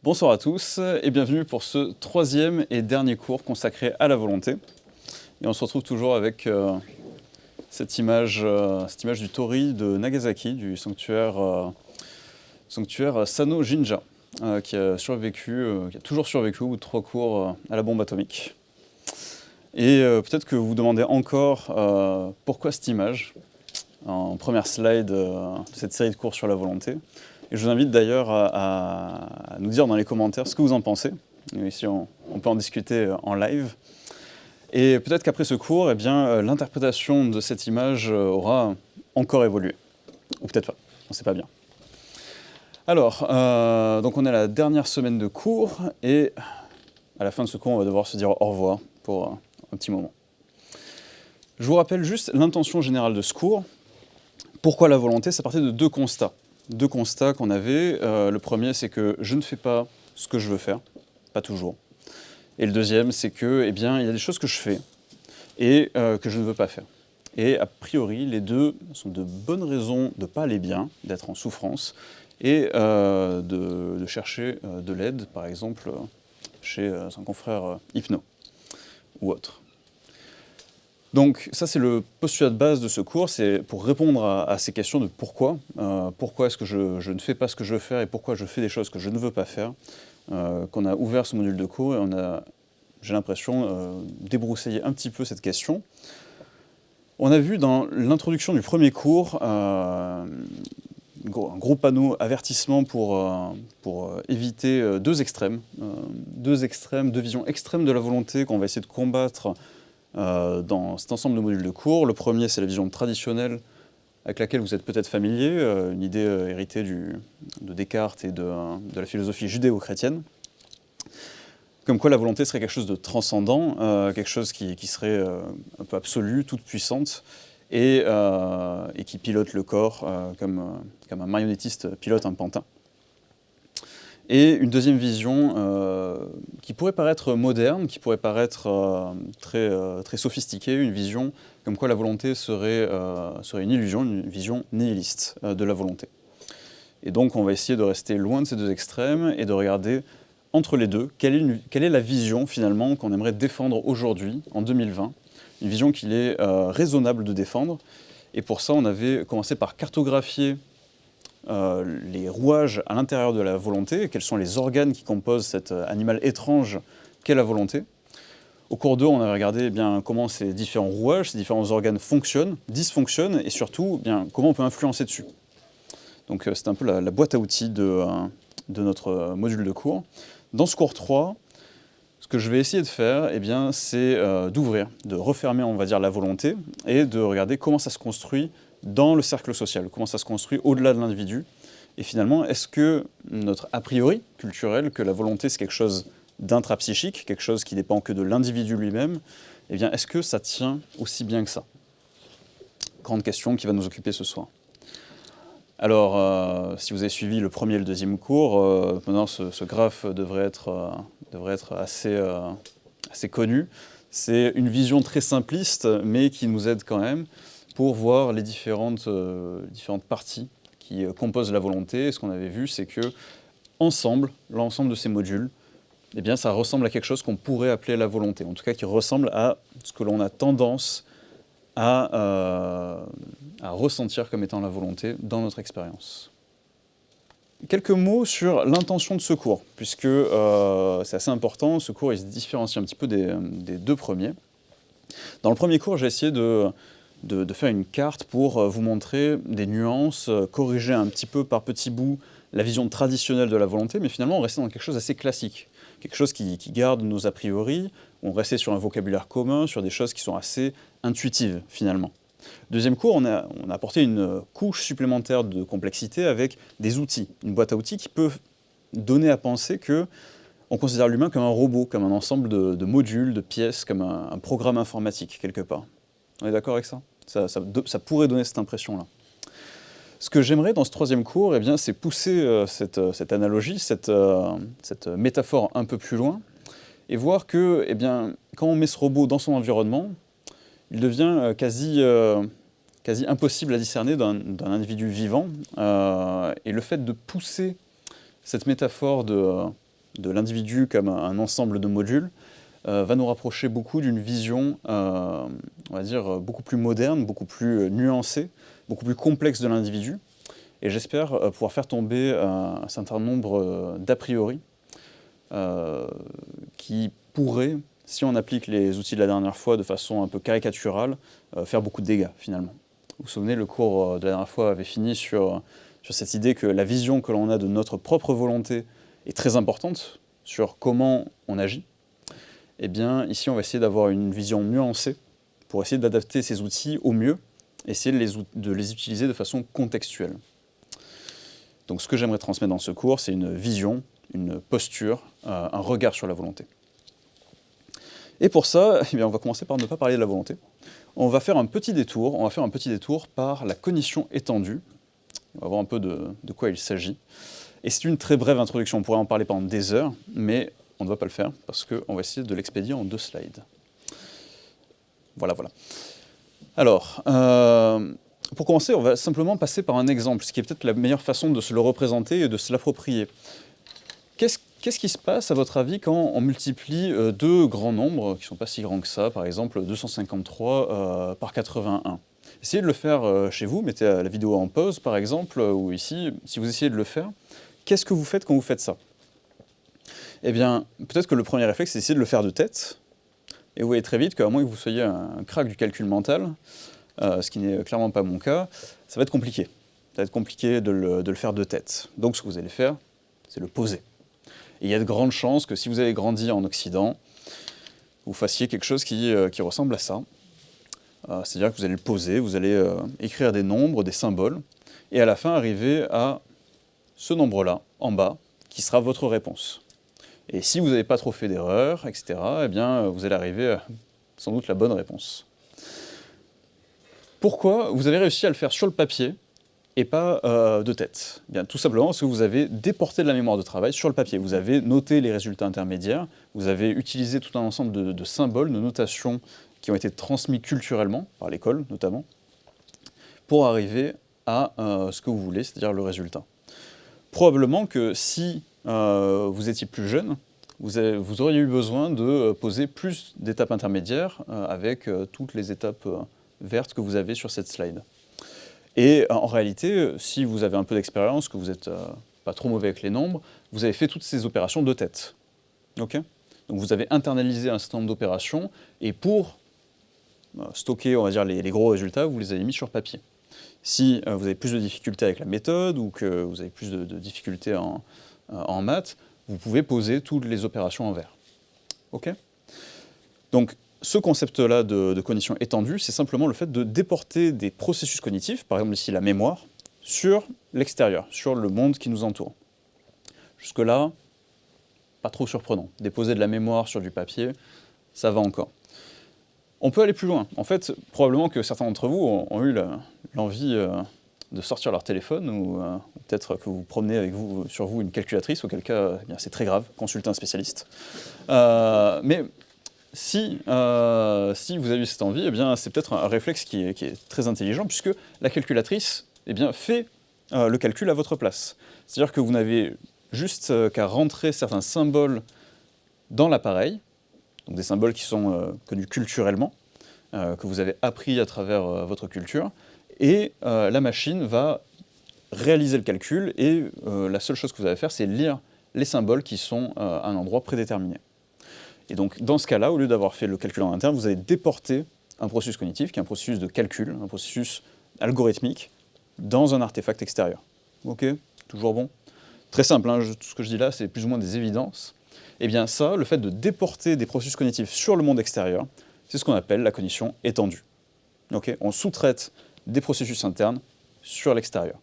Bonsoir à tous et bienvenue pour ce troisième et dernier cours consacré à la volonté. Et on se retrouve toujours avec cette image du Tori de Nagasaki, du sanctuaire Sano Jinja, qui a toujours survécu au bout de 3 cours à la bombe atomique. Et peut-être que vous vous demandez encore pourquoi cette image, en première slide de cette série de cours sur la volonté. Et je vous invite d'ailleurs à nous dire dans les commentaires ce que vous en pensez. Et ici, on peut en discuter en live. Et peut-être qu'après ce cours, l'interprétation de cette image aura encore évolué. Ou peut-être pas, on ne sait pas bien. Alors, donc on est à la dernière semaine de cours, et à la fin de ce cours, on va devoir se dire au revoir pour un petit moment. Je vous rappelle juste l'intention générale de ce cours. Pourquoi la volonté? Ça partait de deux constats. Deux constats qu'on avait. Le premier, c'est que je ne fais pas ce que je veux faire, pas toujours. Et le deuxième, c'est que, il y a des choses que je fais et que je ne veux pas faire. Et a priori, les deux sont de bonnes raisons de ne pas aller bien, d'être en souffrance, et de chercher de l'aide, par exemple, chez son confrère hypno ou autre. Donc ça, c'est le postulat de base de ce cours, c'est pour répondre à ces questions de pourquoi. Pourquoi est-ce que je ne fais pas ce que je veux faire et pourquoi je fais des choses que je ne veux pas faire, qu'on a ouvert ce module de cours et on a, j'ai l'impression, débroussaillé un petit peu cette question. On a vu dans l'introduction du premier cours un gros panneau avertissement pour éviter deux visions extrêmes de la volonté qu'on va essayer de combattre dans cet ensemble de modules de cours. Le premier, c'est la vision traditionnelle avec laquelle vous êtes peut-être familier, une idée héritée de Descartes et de la philosophie judéo-chrétienne. Comme quoi la volonté serait quelque chose de transcendant, quelque chose qui serait un peu absolu, toute puissante, et qui pilote le corps comme un marionnettiste pilote un pantin. Et une deuxième vision qui pourrait paraître moderne, qui pourrait paraître très sophistiquée, une vision comme quoi la volonté serait une illusion, une vision nihiliste de la volonté. Et donc on va essayer de rester loin de ces deux extrêmes et de regarder entre les deux quelle est la vision finalement qu'on aimerait défendre aujourd'hui, en 2020, une vision qu'il est raisonnable de défendre. Et pour ça, on avait commencé par cartographier les rouages à l'intérieur de la volonté, quels sont les organes qui composent cet animal étrange qu'est la volonté. Au cours 2, on a regardé comment ces différents rouages, ces différents organes fonctionnent, dysfonctionnent, et surtout comment on peut influencer dessus. Donc c'est un peu la boîte à outils de notre module de cours. Dans ce cours 3, ce que je vais essayer de faire, c'est d'ouvrir, de refermer, on va dire, la volonté, et de regarder comment ça se construit dans le cercle social, comment ça se construit au-delà de l'individu. Et finalement, est-ce que notre a priori culturel, que la volonté c'est quelque chose d'intrapsychique, quelque chose qui dépend que de l'individu lui-même, est-ce que ça tient aussi bien que ça? Grande question qui va nous occuper ce soir. Alors, si vous avez suivi le premier et le deuxième cours, maintenant ce graphe devrait être assez connu. C'est une vision très simpliste, mais qui nous aide quand même pour voir les différentes parties qui composent la volonté. Et ce qu'on avait vu, c'est que l'ensemble de ces modules, ça ressemble à quelque chose qu'on pourrait appeler la volonté, en tout cas qui ressemble à ce que l'on a tendance à ressentir comme étant la volonté dans notre expérience. Quelques mots sur l'intention de ce cours, puisque c'est assez important, ce cours il se différencie un petit peu des deux premiers. Dans le premier cours, j'ai essayé de faire une carte pour vous montrer des nuances, corriger un petit peu par petits bouts la vision traditionnelle de la volonté, mais finalement on restait dans quelque chose d'assez classique, quelque chose qui garde nos a priori, on restait sur un vocabulaire commun, sur des choses qui sont assez intuitives finalement. Deuxième cours, on a apporté une couche supplémentaire de complexité avec des outils, une boîte à outils qui peut donner à penser qu'on considère l'humain comme un robot, comme un ensemble de modules, de pièces, comme un programme informatique quelque part. On est d'accord avec ça? Ça pourrait donner cette impression-là. Ce que j'aimerais dans ce troisième cours, c'est pousser cette analogie, cette métaphore un peu plus loin, et voir que quand on met ce robot dans son environnement, il devient quasi impossible à discerner d'un individu vivant. Et le fait de pousser cette métaphore de de l'individu comme un ensemble de modules, va nous rapprocher beaucoup d'une vision, on va dire, beaucoup plus moderne, beaucoup plus nuancée, beaucoup plus complexe de l'individu. Et j'espère pouvoir faire tomber un certain nombre d'a priori qui pourraient, si on applique les outils de la dernière fois de façon un peu caricaturale, faire beaucoup de dégâts finalement. Vous vous souvenez, le cours de la dernière fois avait fini sur cette idée que la vision que l'on a de notre propre volonté est très importante sur comment on agit. Eh bien, ici, on va essayer d'avoir une vision nuancée pour essayer d'adapter ces outils au mieux, essayer de les utiliser de façon contextuelle. Donc, ce que j'aimerais transmettre dans ce cours, c'est une vision, une posture, un regard sur la volonté. Et pour ça, eh bien, on va commencer par ne pas parler de la volonté. On va faire un petit détour par la cognition étendue. On va voir un peu de quoi il s'agit. Et c'est une très brève introduction, on pourrait en parler pendant des heures, mais on ne va pas le faire parce qu'on va essayer de l'expédier en 2 slides. Voilà. Alors, pour commencer, on va simplement passer par un exemple, ce qui est peut-être la meilleure façon de se le représenter et de se l'approprier. Qu'est-ce qui se passe, à votre avis, quand on multiplie 2 grands nombres, qui ne sont pas si grands que ça, par exemple 253 par 81 ? Essayez de le faire chez vous, mettez la vidéo en pause, par exemple, ou ici, si vous essayez de le faire. Qu'est-ce que vous faites quand vous faites ça ? Eh bien, peut-être que le premier réflexe, c'est d'essayer de le faire de tête, et vous voyez très vite qu'à moins que vous soyez un crack du calcul mental, ce qui n'est clairement pas mon cas, ça va être compliqué. Ça va être compliqué de le faire de tête. Donc ce que vous allez faire, c'est le poser. Et il y a de grandes chances que si vous avez grandi en Occident, vous fassiez quelque chose qui ressemble à ça. C'est-à-dire que vous allez le poser, vous allez écrire des nombres, des symboles, et à la fin arriver à ce nombre-là, en bas, qui sera votre réponse. Et si vous n'avez pas trop fait d'erreurs, etc., eh bien, vous allez arriver à sans doute la bonne réponse. Pourquoi vous avez réussi à le faire sur le papier et pas de tête ? Eh bien, tout simplement parce que vous avez déporté de la mémoire de travail sur le papier. Vous avez noté les résultats intermédiaires, vous avez utilisé tout un ensemble de symboles, de notations qui ont été transmis culturellement, par l'école notamment, pour arriver à ce que vous voulez, c'est-à-dire le résultat. Probablement que si vous étiez plus jeune, vous auriez eu besoin de poser plus d'étapes intermédiaires avec toutes les étapes vertes que vous avez sur cette slide. Et en réalité, si vous avez un peu d'expérience, que vous n'êtes pas trop mauvais avec les nombres, vous avez fait toutes ces opérations de tête. Okay ? Donc vous avez internalisé un certain nombre d'opérations, et pour stocker, on va dire, les gros résultats, vous les avez mis sur papier. Si vous avez plus de difficultés avec la méthode, ou que vous avez plus de difficultés en maths, vous pouvez poser toutes les opérations en vert. Ok ? Donc, ce concept-là de cognition étendue, c'est simplement le fait de déporter des processus cognitifs, par exemple ici la mémoire, sur l'extérieur, sur le monde qui nous entoure. Jusque-là, pas trop surprenant. Déposer de la mémoire sur du papier, ça va encore. On peut aller plus loin. En fait, probablement que certains d'entre vous ont eu l'envie de sortir leur téléphone, ou peut-être que vous promenez avec sur vous une calculatrice, auquel cas, eh bien, c'est très grave, consultez un spécialiste. Mais si vous avez eu cette envie, eh bien, c'est peut-être un réflexe qui est très intelligent, puisque la calculatrice eh bien, fait le calcul à votre place. C'est-à-dire que vous n'avez juste qu'à rentrer certains symboles dans l'appareil, donc des symboles qui sont connus culturellement, que vous avez appris à travers votre culture, et la machine va réaliser le calcul, et la seule chose que vous avez à faire, c'est lire les symboles qui sont à un endroit prédéterminé. Et donc, dans ce cas-là, au lieu d'avoir fait le calcul en interne, vous allez déporter un processus cognitif, qui est un processus de calcul, un processus algorithmique, dans un artefact extérieur. Ok ? Toujours bon ? Très simple, hein, tout ce que je dis là, c'est plus ou moins des évidences. Eh bien ça, le fait de déporter des processus cognitifs sur le monde extérieur, c'est ce qu'on appelle la cognition étendue. Okay ? On sous-traite des processus internes sur l'extérieur.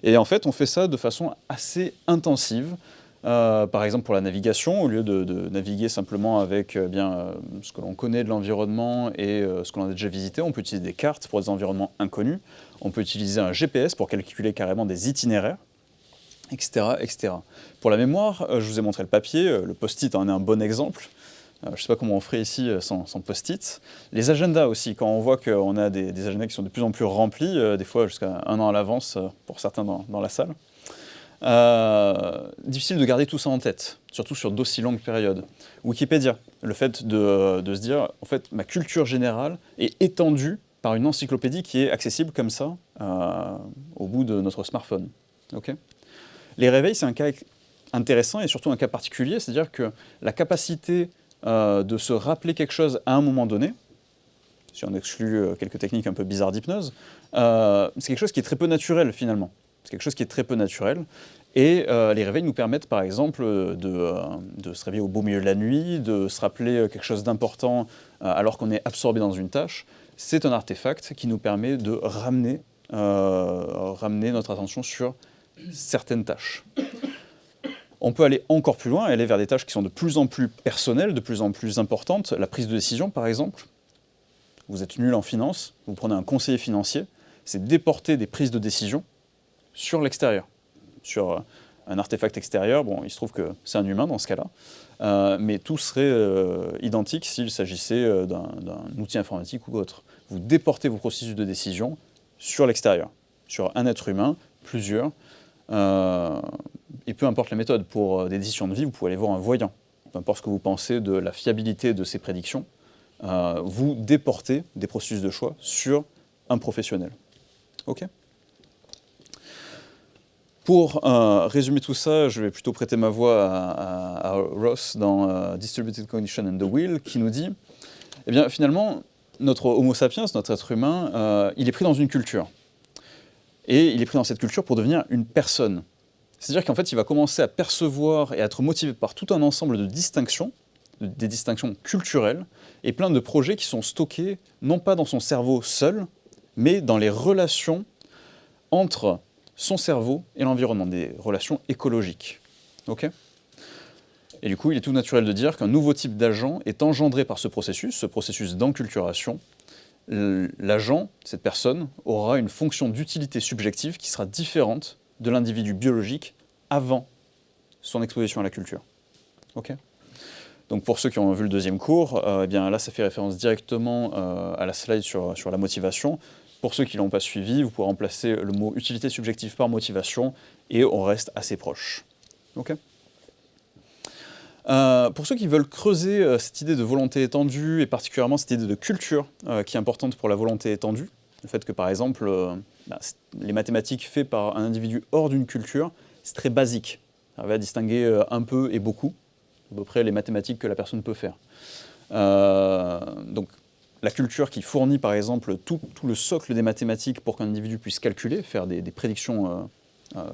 Et en fait, on fait ça de façon assez intensive. Par exemple, pour la navigation, au lieu de naviguer simplement avec ce que l'on connaît de l'environnement et ce que l'on a déjà visité, on peut utiliser des cartes pour des environnements inconnus, on peut utiliser un GPS pour calculer carrément des itinéraires, etc., etc. Pour la mémoire, je vous ai montré le papier, le post-it en est un bon exemple. Je ne sais pas comment on ferait ici sans post-it. Les agendas aussi, quand on voit qu'on a des agendas qui sont de plus en plus remplis, des fois jusqu'à 1 an à l'avance pour certains dans la salle. Difficile de garder tout ça en tête, surtout sur d'aussi longues périodes. Wikipédia, le fait de se dire, en fait, ma culture générale est étendue par une encyclopédie qui est accessible comme ça au bout de notre smartphone. Okay. Les réveils, c'est un cas intéressant et surtout un cas particulier, c'est-à-dire que la capacité de se rappeler quelque chose à un moment donné, si on exclut quelques techniques un peu bizarres d'hypnose, c'est quelque chose qui est très peu naturel finalement. C'est quelque chose qui est très peu naturel. Et les réveils nous permettent par exemple de se réveiller au beau milieu de la nuit, de se rappeler quelque chose d'important alors qu'on est absorbé dans une tâche. C'est un artefact qui nous permet de ramener notre attention sur certaines tâches. On peut aller encore plus loin, aller vers des tâches qui sont de plus en plus personnelles, de plus en plus importantes. La prise de décision par exemple. Vous êtes nul en finance, vous prenez un conseiller financier, c'est déporter des prises de décision sur l'extérieur, sur un artefact extérieur. Bon, il se trouve que c'est un humain dans ce cas-là, mais tout serait identique s'il s'agissait d'un outil informatique ou autre. Vous déportez vos processus de décision sur l'extérieur, sur un être humain, plusieurs, et peu importe la méthode. Pour des décisions de vie, vous pouvez aller voir un voyant. Peu importe ce que vous pensez de la fiabilité de ces prédictions, vous déportez des processus de choix sur un professionnel. Ok ? Pour résumer tout ça, je vais plutôt prêter ma voix à Ross dans Distributed Cognition and the Will, qui nous dit, eh bien finalement, notre Homo sapiens, notre être humain, il est pris dans une culture. Et il est pris dans cette culture pour devenir une personne. C'est-à-dire qu'en fait, il va commencer à percevoir et à être motivé par tout un ensemble de distinctions, des distinctions culturelles, et plein de projets qui sont stockés, non pas dans son cerveau seul, mais dans les relations entre son cerveau et l'environnement, des relations écologiques. Okay ? Et du coup, il est tout naturel de dire qu'un nouveau type d'agent est engendré par ce processus d'enculturation. L'agent, cette personne, aura une fonction d'utilité subjective qui sera différente de l'individu biologique avant son exposition à la culture. Okay ? Donc pour ceux qui ont vu le deuxième cours, eh bien là ça fait référence directement à la slide sur la motivation. Pour ceux qui ne l'ont pas suivi, vous pouvez remplacer le mot utilité subjective par motivation et on reste assez proche. Okay. Pour ceux qui veulent creuser cette idée de volonté étendue et particulièrement cette idée de culture qui est importante pour la volonté étendue, le fait que par exemple les mathématiques faites par un individu hors d'une culture, c'est très basique. Ça va distinguer un peu et beaucoup, à peu près les mathématiques que la personne peut faire. Donc la culture qui fournit par exemple tout le socle des mathématiques pour qu'un individu puisse calculer, faire des prédictions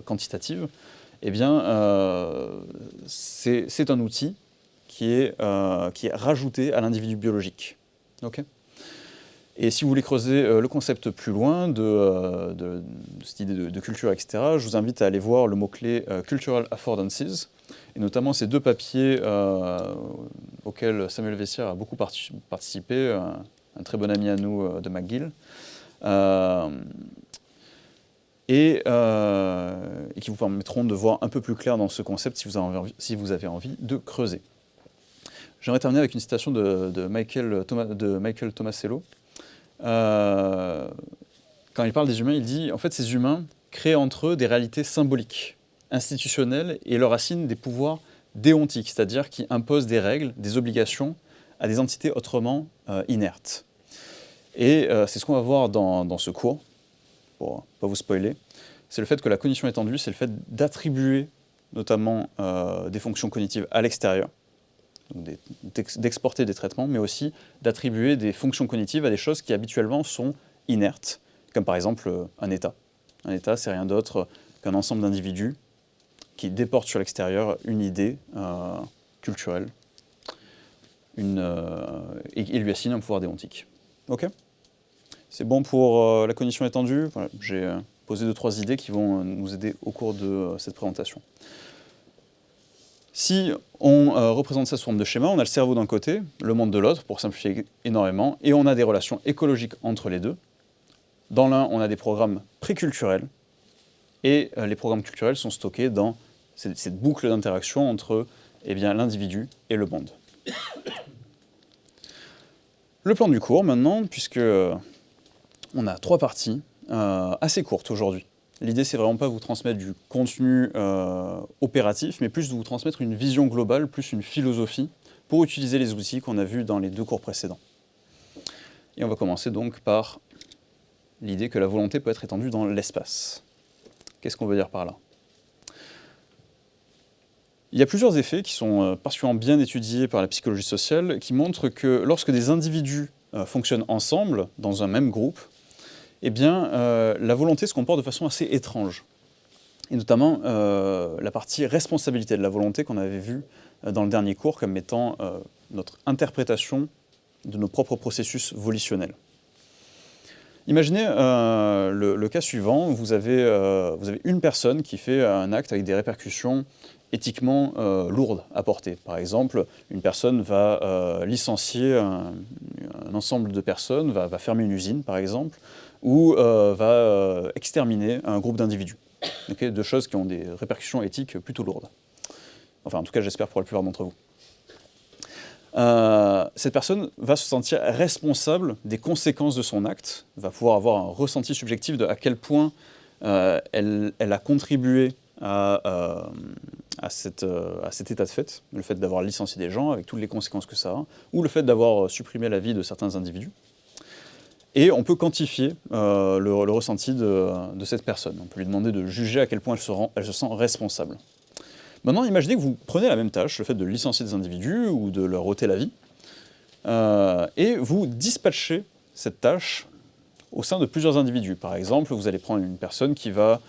quantitatives, eh bien c'est un outil qui est rajouté à l'individu biologique. Okay. Et si vous voulez creuser le concept plus loin de cette idée de culture, etc., je vous invite à aller voir le mot-clé Cultural Affordances, et notamment ces deux papiers auxquels Samuel Vessière a beaucoup participé, un très bon ami à nous de McGill, et qui vous permettront de voir un peu plus clair dans ce concept si vous avez envie de creuser. J'aimerais terminer avec une citation de Michael Tomasello. Quand il parle des humains, il dit « En fait, ces humains créent entre eux des réalités symboliques, institutionnelles, et leur assignent des pouvoirs déontiques, c'est-à-dire qui imposent des règles, des obligations à des entités autrement inertes. » Et c'est ce qu'on va voir dans ce cours, pour ne pas vous spoiler. C'est le fait que la cognition étendue, c'est le fait d'attribuer notamment des fonctions cognitives à l'extérieur, d'exporter des traitements, mais aussi d'attribuer des fonctions cognitives à des choses qui habituellement sont inertes, comme par exemple un état. Un état, c'est rien d'autre qu'un ensemble d'individus qui déportent sur l'extérieur une idée culturelle et lui assigne un pouvoir déontique. Ok ? C'est bon pour la cognition étendue. Voilà, j'ai posé 2-3 idées qui vont nous aider au cours de cette présentation. Si on représente ça sous forme de schéma, on a le cerveau d'un côté, le monde de l'autre, pour simplifier énormément, et on a des relations écologiques entre les deux. Dans l'un, on a des programmes préculturels, et les programmes culturels sont stockés dans cette boucle d'interaction entre l'individu et le monde. Le plan du cours, maintenant, puisque on a 3 parties assez courtes aujourd'hui. L'idée, c'est vraiment pas vous transmettre du contenu opératif, mais plus de vous transmettre une vision globale, plus une philosophie, pour utiliser les outils qu'on a vus dans les 2 cours précédents. Et on va commencer donc par l'idée que la volonté peut être étendue dans l'espace. Qu'est-ce qu'on veut dire par là? Il y a plusieurs effets qui sont particulièrement bien étudiés par la psychologie sociale, qui montrent que lorsque des individus fonctionnent ensemble, dans un même groupe, eh bien, la volonté se comporte de façon assez étrange. Et notamment la partie responsabilité de la volonté qu'on avait vue dans le dernier cours comme étant notre interprétation de nos propres processus volitionnels. Imaginez le cas suivant, vous avez une personne qui fait un acte avec des répercussions éthiquement lourdes à porter. Par exemple, une personne va licencier un ensemble de personnes, va fermer une usine par exemple, ou va exterminer un groupe d'individus. Okay, 2 choses qui ont des répercussions éthiques plutôt lourdes. Enfin, en tout cas, j'espère pour la plupart d'entre vous. Cette personne va se sentir responsable des conséquences de son acte, va pouvoir avoir un ressenti subjectif de à quel point elle a contribué à cet état de fait, le fait d'avoir licencié des gens avec toutes les conséquences que ça a, ou le fait d'avoir supprimé la vie de certains individus. Et on peut quantifier le ressenti de cette personne. On peut lui demander de juger à quel point elle se sent responsable. Maintenant, imaginez que vous prenez la même tâche, le fait de licencier des individus ou de leur ôter la vie, et vous dispatchez cette tâche au sein de plusieurs individus. Par exemple, vous allez prendre une personne qui va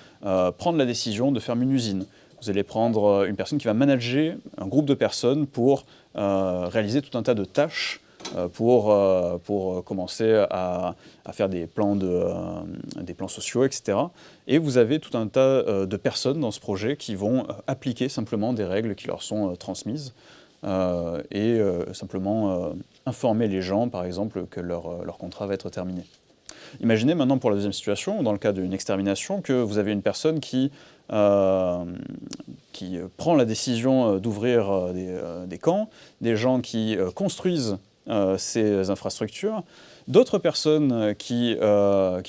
prendre la décision de fermer une usine. Vous allez prendre une personne qui va manager un groupe de personnes pour réaliser tout un tas de tâches pour commencer à faire des plans sociaux, etc. Et vous avez tout un tas de personnes dans ce projet qui vont appliquer simplement des règles qui leur sont transmises et simplement informer les gens, par exemple, que leur contrat va être terminé. Imaginez maintenant pour la deuxième situation, dans le cas d'une extermination, que vous avez une personne qui prend la décision d'ouvrir des camps, des gens qui construisent ces infrastructures, d'autres personnes qui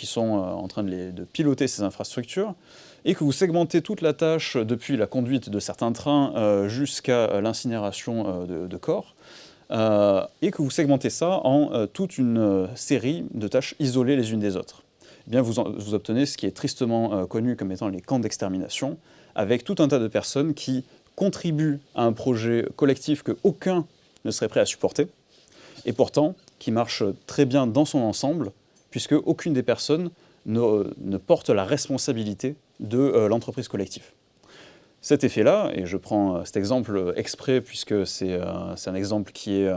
sont en train de piloter ces infrastructures, et que vous segmentez toute la tâche depuis la conduite de certains trains jusqu'à l'incinération de corps, et que vous segmentez ça en toute une série de tâches isolées les unes des autres. Eh bien, vous obtenez ce qui est tristement connu comme étant les camps d'extermination, avec tout un tas de personnes qui contribuent à un projet collectif qu'aucun ne serait prêt à supporter, et pourtant qui marche très bien dans son ensemble, puisque aucune des personnes ne porte la responsabilité de l'entreprise collective. Cet effet-là, et je prends cet exemple exprès puisque c'est un exemple qui est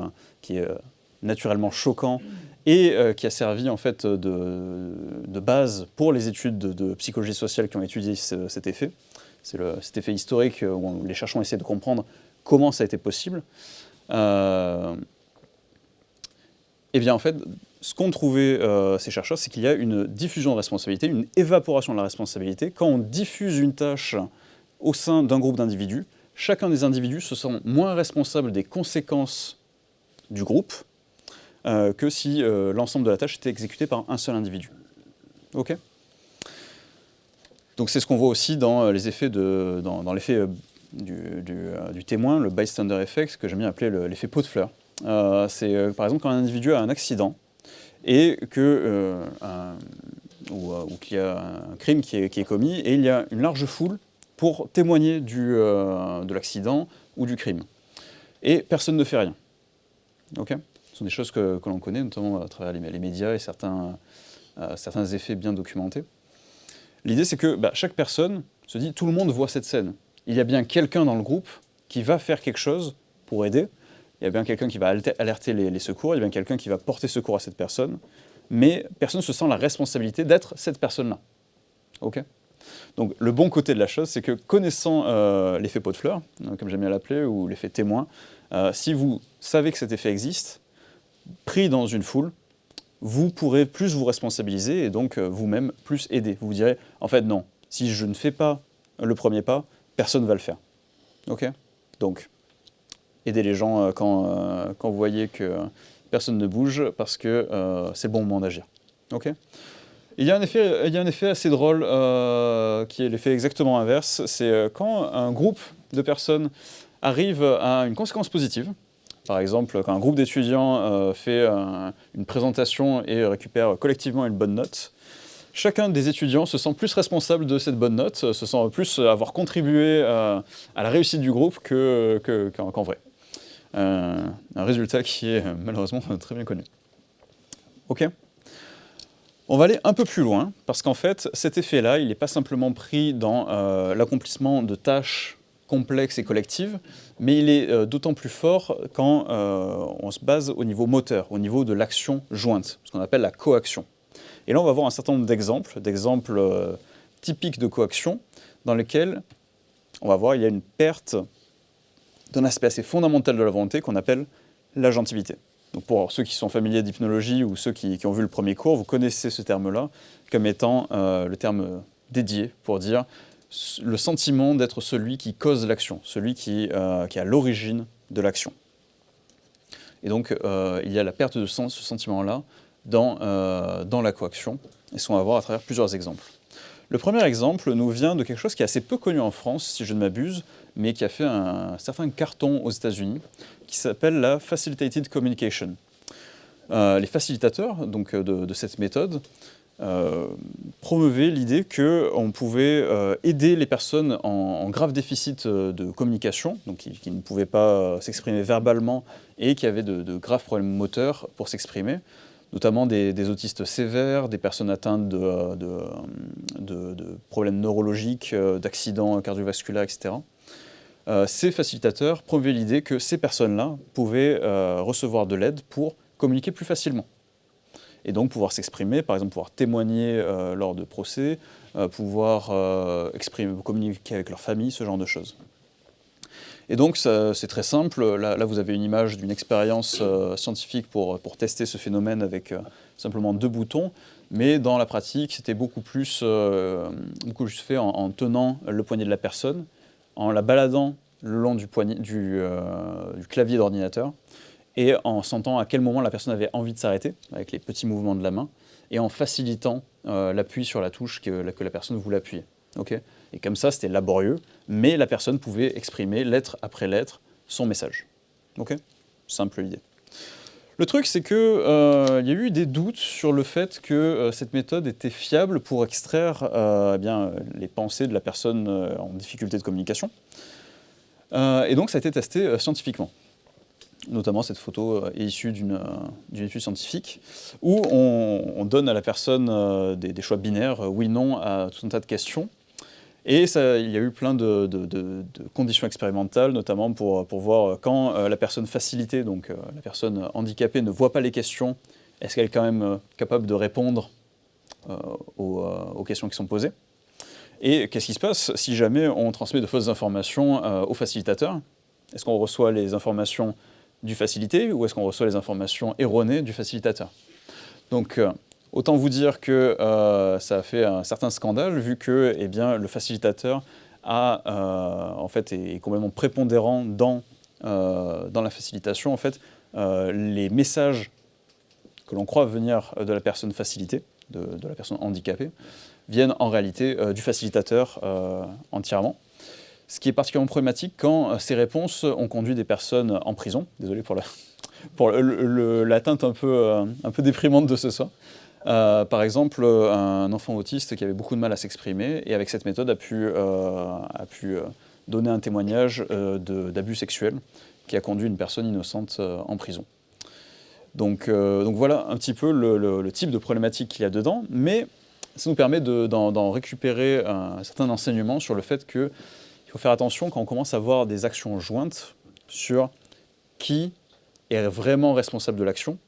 naturellement choquant et qui a servi en fait de base pour les études de psychologie sociale qui ont étudié cet effet. C'est cet effet historique où les chercheurs ont essayé de comprendre comment ça a été possible. Eh bien en fait, ce qu'ont trouvé ces chercheurs, c'est qu'il y a une diffusion de responsabilité, une évaporation de la responsabilité. Quand on diffuse une tâche au sein d'un groupe d'individus, chacun des individus se sent moins responsable des conséquences du groupe que si l'ensemble de la tâche était exécutée par un seul individu. Ok ? Donc c'est ce qu'on voit aussi dans les effets dans l'effet du témoin, le bystander effect, que j'aime bien appeler l'effet pot de fleurs. C'est par exemple quand un individu a un accident et qu'il y a un crime qui est commis et il y a une large foule pour témoigner de l'accident ou du crime. Et personne ne fait rien. Okay ? Ce sont des choses que l'on connaît, notamment à travers les médias et certains effets bien documentés. L'idée, c'est que chaque personne se dit, tout le monde voit cette scène. Il y a bien quelqu'un dans le groupe qui va faire quelque chose pour aider. Il y a bien quelqu'un qui va alerter les secours, il y a bien quelqu'un qui va porter secours à cette personne, mais personne ne se sent la responsabilité d'être cette personne-là. Okay ? Donc le bon côté de la chose, c'est que connaissant l'effet pot de fleurs, comme j'aime bien l'appeler, ou l'effet témoin, si vous savez que cet effet existe, pris dans une foule, vous pourrez plus vous responsabiliser et donc vous-même plus aider. Vous vous direz, en fait non, si je ne fais pas le premier pas, personne ne va le faire. Ok ? Donc, aidez les gens quand vous voyez que personne ne bouge parce que c'est le bon moment d'agir. Ok ? Il y a un effet assez drôle qui est l'effet exactement inverse. C'est quand un groupe de personnes arrive à une conséquence positive. Par exemple, quand un groupe d'étudiants fait une présentation et récupère collectivement une bonne note, chacun des étudiants se sent plus responsable de cette bonne note, se sent plus avoir contribué à la réussite du groupe qu'en vrai. Un résultat qui est malheureusement très bien connu. Ok ? On va aller un peu plus loin, parce qu'en fait, cet effet-là, il n'est pas simplement pris dans l'accomplissement de tâches complexes et collectives, mais il est d'autant plus fort quand on se base au niveau moteur, au niveau de l'action jointe, ce qu'on appelle la coaction. Et là, on va voir un certain nombre d'exemples typiques de coaction, dans lesquels on va voir il y a une perte d'un aspect assez fondamental de la volonté qu'on appelle l'agentivité. Donc pour ceux qui sont familiers d'hypnologie ou ceux qui ont vu le premier cours, vous connaissez ce terme-là comme étant le terme dédié pour dire le sentiment d'être celui qui cause l'action, celui qui est à l'origine de l'action. Et donc il y a la perte de ce sentiment-là dans la coaction, et ce qu'on va voir à travers plusieurs exemples. Le premier exemple nous vient de quelque chose qui est assez peu connu en France, si je ne m'abuse, mais qui a fait un certain carton aux États-Unis, qui s'appelle la Facilitated Communication. Les facilitateurs donc, de cette méthode promeuvaient l'idée qu'on pouvait aider les personnes en grave déficit de communication, donc qui ne pouvaient pas s'exprimer verbalement et qui avaient de graves problèmes moteurs pour s'exprimer, notamment des autistes sévères, des personnes atteintes de problèmes neurologiques, d'accidents cardiovasculaires, etc. Ces facilitateurs promouvaient l'idée que ces personnes-là pouvaient recevoir de l'aide pour communiquer plus facilement. Et donc pouvoir s'exprimer, par exemple pouvoir témoigner lors de procès, pouvoir communiquer avec leur famille, ce genre de choses. Et donc c'est très simple, là vous avez une image d'une expérience scientifique pour tester ce phénomène avec simplement 2 boutons, mais dans la pratique c'était beaucoup plus fait en tenant le poignet de la personne, en la baladant le long du clavier d'ordinateur, et en sentant à quel moment la personne avait envie de s'arrêter, avec les petits mouvements de la main, et en facilitant l'appui sur la touche que la personne voulait appuyer. Okay ? Et comme ça, c'était laborieux, mais la personne pouvait exprimer, lettre après lettre, son message. Okay ? Simple idée. Le truc, c'est qu'il y a eu des doutes sur le fait que cette méthode était fiable pour extraire les pensées de la personne en difficulté de communication. Et donc, ça a été testé scientifiquement. Notamment, cette photo est issue d'une étude scientifique où on donne à la personne des choix binaires, oui-non, à tout un tas de questions. Et il y a eu plein de conditions expérimentales, notamment pour voir quand la personne facilitée, donc la personne handicapée, ne voit pas les questions, est-ce qu'elle est quand même capable de répondre aux questions qui sont posées. Et qu'est-ce qui se passe si jamais on transmet de fausses informations au facilitateur ? Est-ce qu'on reçoit les informations du facilité ou est-ce qu'on reçoit les informations erronées du facilitateur ? Donc, autant vous dire que ça a fait un certain scandale, vu que le facilitateur est complètement prépondérant dans la facilitation. En fait, les messages que l'on croit venir de la personne facilitée, de la personne handicapée, viennent en réalité du facilitateur entièrement. Ce qui est particulièrement problématique quand ces réponses ont conduit des personnes en prison. Désolé pour l'atteinte un peu déprimante de ce soir. Par exemple, un enfant autiste qui avait beaucoup de mal à s'exprimer et avec cette méthode a pu donner un témoignage d'abus sexuels qui a conduit une personne innocente en prison. Donc voilà un petit peu le type de problématique qu'il y a dedans, mais ça nous permet d'en récupérer un certain enseignement sur le fait qu'il faut faire attention quand on commence à voir des actions jointes sur qui est vraiment responsable de l'action.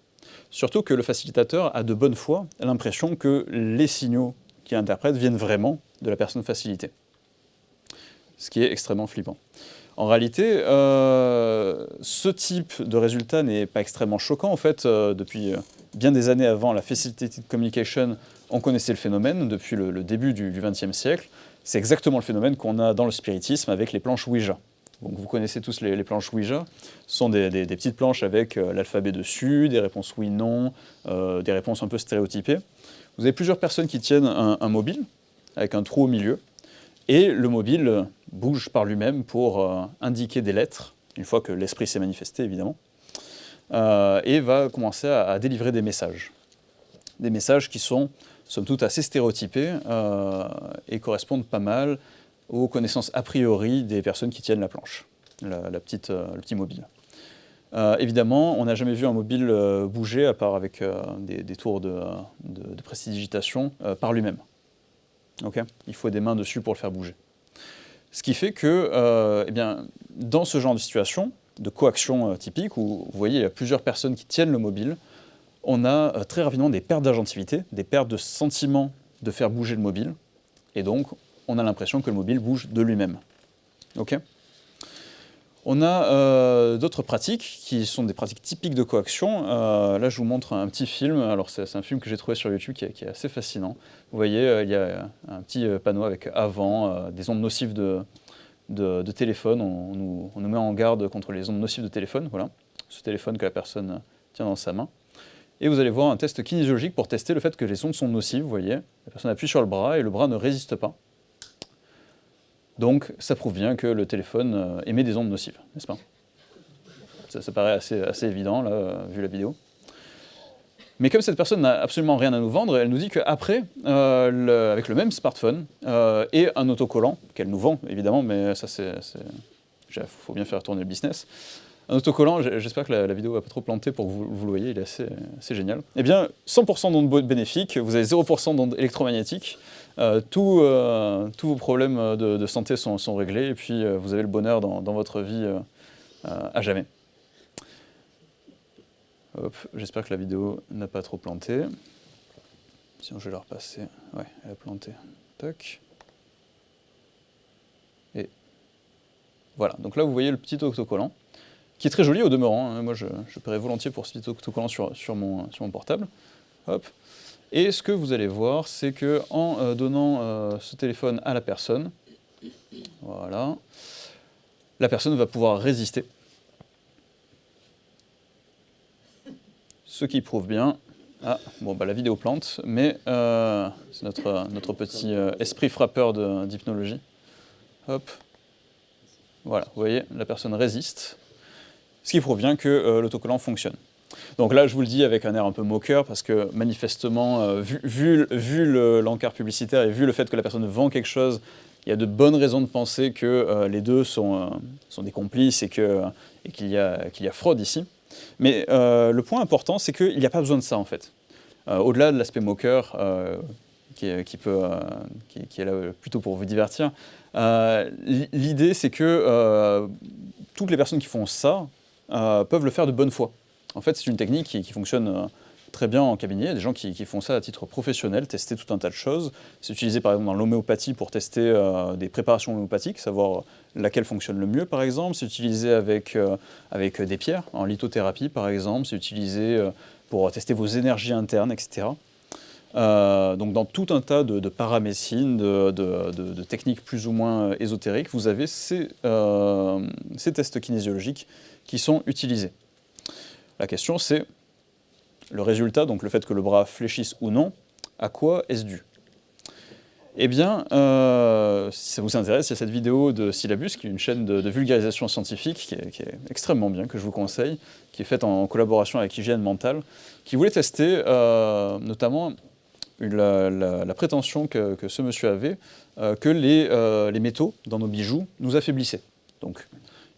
Surtout que le facilitateur a de bonne foi l'impression que les signaux qu'il interprète viennent vraiment de la personne facilitée. Ce qui est extrêmement flippant. En réalité, ce type de résultat n'est pas extrêmement choquant. En fait, depuis bien des années avant la Facilitated Communication, on connaissait le phénomène depuis le début du XXe siècle. C'est exactement le phénomène qu'on a dans le spiritisme avec les planches Ouija. Donc vous connaissez tous les planches Ouija. Ce sont des petites planches avec l'alphabet dessus, des réponses oui-non, des réponses un peu stéréotypées, Vous avez plusieurs personnes qui tiennent un mobile, avec un trou au milieu, et le mobile bouge par lui-même pour indiquer des lettres, une fois que l'esprit s'est manifesté, évidemment, et va commencer à délivrer des messages. Des messages qui sont, somme toute, assez stéréotypés et correspondent pas mal aux connaissances a priori des personnes qui tiennent la planche, le petit mobile. Évidemment, on n'a jamais vu un mobile bouger, à part avec des tours de prestidigitation, par lui-même. Okay, il faut des mains dessus pour le faire bouger. Ce qui fait que, eh bien, dans ce genre de situation, de coaction typique, où vous voyez, il y a plusieurs personnes qui tiennent le mobile, on a très rapidement des pertes d'agentivité, des pertes de sentiment de faire bouger le mobile, et donc on a l'impression que le mobile bouge de lui-même. Okay, on a d'autres pratiques qui sont des pratiques typiques de coaction. Là, je vous montre un petit film. Alors, c'est un film que j'ai trouvé sur YouTube qui est assez fascinant. Vous voyez, il y a un petit panneau avec avant des ondes nocives de téléphone. On nous met en garde contre les ondes nocives de téléphone. Voilà, ce téléphone que la personne tient dans sa main. Et vous allez voir un test kinésiologique pour tester le fait que les ondes sont nocives. Vous voyez, la personne appuie sur le bras et le bras ne résiste pas. Donc, ça prouve bien que le téléphone émet des ondes nocives, n'est-ce pas? Ça paraît assez évident, là, vu la vidéo. Mais comme cette personne n'a absolument rien à nous vendre, elle nous dit qu'après, avec le même smartphone et un autocollant, qu'elle nous vend, évidemment, mais ça, il faut bien faire tourner le business. Un autocollant, j'espère que la vidéo va pas trop planter pour que vous le voyez, il est assez génial. Eh bien, 100% d'ondes bénéfiques, vous avez 0% d'ondes électromagnétiques, tous vos problèmes de santé sont réglés, et puis vous avez le bonheur dans votre vie à jamais. J'espère que la vidéo n'a pas trop planté. Sinon, je vais la repasser. Ouais, elle a planté. Tac. Et voilà, donc là, vous voyez le petit autocollant, qui est très joli au demeurant. Hein. Moi, je paierais volontiers pour ce petit autocollant sur mon portable. Hop. Et ce que vous allez voir, c'est qu'en donnant ce téléphone à la personne, voilà, la personne va pouvoir résister. Ce qui prouve bien... Ah, bon, bah la vidéo plante, mais c'est notre petit esprit frappeur d'hypnologie. Hop. Voilà, vous voyez, la personne résiste. Ce qui prouve bien que l'autocollant fonctionne. Donc là, je vous le dis avec un air un peu moqueur, parce que manifestement, vu l'encart publicitaire et vu le fait que la personne vend quelque chose, il y a de bonnes raisons de penser que les deux sont des complices et qu'il y a fraude ici. Mais le point important, c'est qu'il n'y a pas besoin de ça, en fait. Au-delà de l'aspect moqueur, qui est là plutôt pour vous divertir, l'idée, c'est que toutes les personnes qui font ça peuvent le faire de bonne foi. En fait, c'est une technique qui fonctionne très bien en cabinet. Il y a des gens qui font ça à titre professionnel, tester tout un tas de choses. C'est utilisé par exemple dans l'homéopathie pour tester des préparations homéopathiques, savoir laquelle fonctionne le mieux par exemple. C'est utilisé avec des pierres, en lithothérapie par exemple. C'est utilisé pour tester vos énergies internes, etc. Donc dans tout un tas de paramédecine, de techniques plus ou moins ésotériques, vous avez ces tests kinésiologiques qui sont utilisés. La question c'est le résultat, donc le fait que le bras fléchisse ou non, à quoi est-ce dû? Eh bien, si ça vous intéresse, il y a cette vidéo de Syllabus, qui est une chaîne de vulgarisation scientifique, qui est extrêmement bien, que je vous conseille, qui est faite en collaboration avec Hygiène Mentale, qui voulait tester notamment la prétention que ce monsieur avait que les métaux dans nos bijoux nous affaiblissaient. Donc,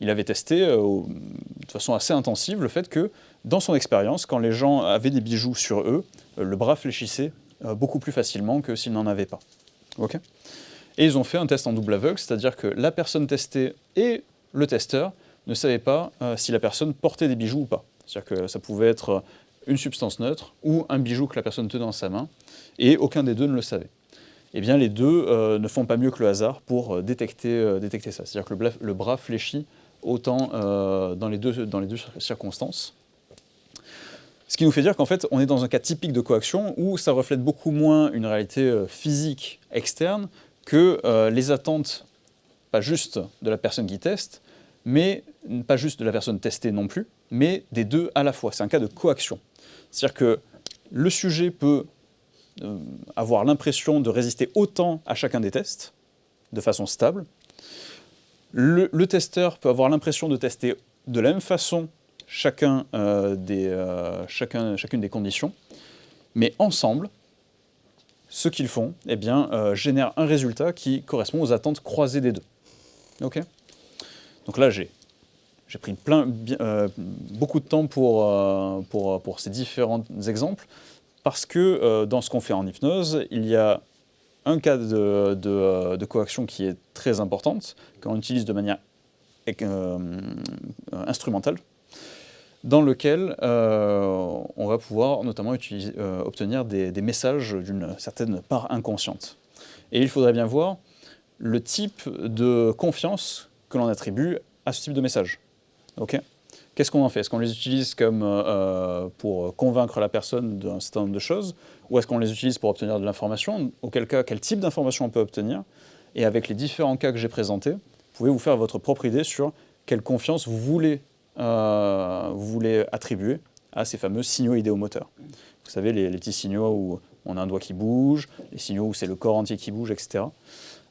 il avait testé de façon assez intensive le fait que, dans son expérience, quand les gens avaient des bijoux sur eux, le bras fléchissait beaucoup plus facilement que s'ils n'en avaient pas. Okay. Et ils ont fait un test en double aveugle, c'est-à-dire que la personne testée et le testeur ne savaient pas si la personne portait des bijoux ou pas. C'est-à-dire que ça pouvait être une substance neutre ou un bijou que la personne tenait dans sa main, et aucun des deux ne le savait. Eh bien, les deux ne font pas mieux que le hasard pour détecter ça. C'est-à-dire que le bras fléchit autant dans les deux circonstances. Ce qui nous fait dire qu'en fait, on est dans un cas typique de coaction où ça reflète beaucoup moins une réalité physique externe que les attentes, pas juste de la personne qui teste, mais pas juste de la personne testée non plus, mais des deux à la fois. C'est un cas de coaction. C'est-à-dire que le sujet peut avoir l'impression de résister autant à chacun des tests, de façon stable. Le testeur peut avoir l'impression de tester de la même façon chacune des conditions, mais ensemble, ce qu'ils font génère un résultat qui correspond aux attentes croisées des deux. Okay. Donc là, j'ai pris beaucoup de temps pour ces différents exemples, parce que dans ce qu'on fait en hypnose, il y a un cas de coaction qui est très importante, qu'on utilise de manière instrumentale, dans lequel on va pouvoir notamment obtenir des messages d'une certaine part inconsciente. Et il faudrait bien voir le type de confiance que l'on attribue à ce type de message. Okay. Qu'est-ce qu'on en fait? Est-ce qu'on les utilise comme pour convaincre la personne d'un certain nombre de choses, ou est-ce qu'on les utilise pour obtenir de l'information? Auquel cas, quel type d'information on peut obtenir? Et avec les différents cas que j'ai présentés, vous pouvez vous faire votre propre idée sur quelle confiance vous voulez attribuer à ces fameux signaux idéomoteurs. Vous savez, les petits signaux où on a un doigt qui bouge, les signaux où c'est le corps entier qui bouge, etc.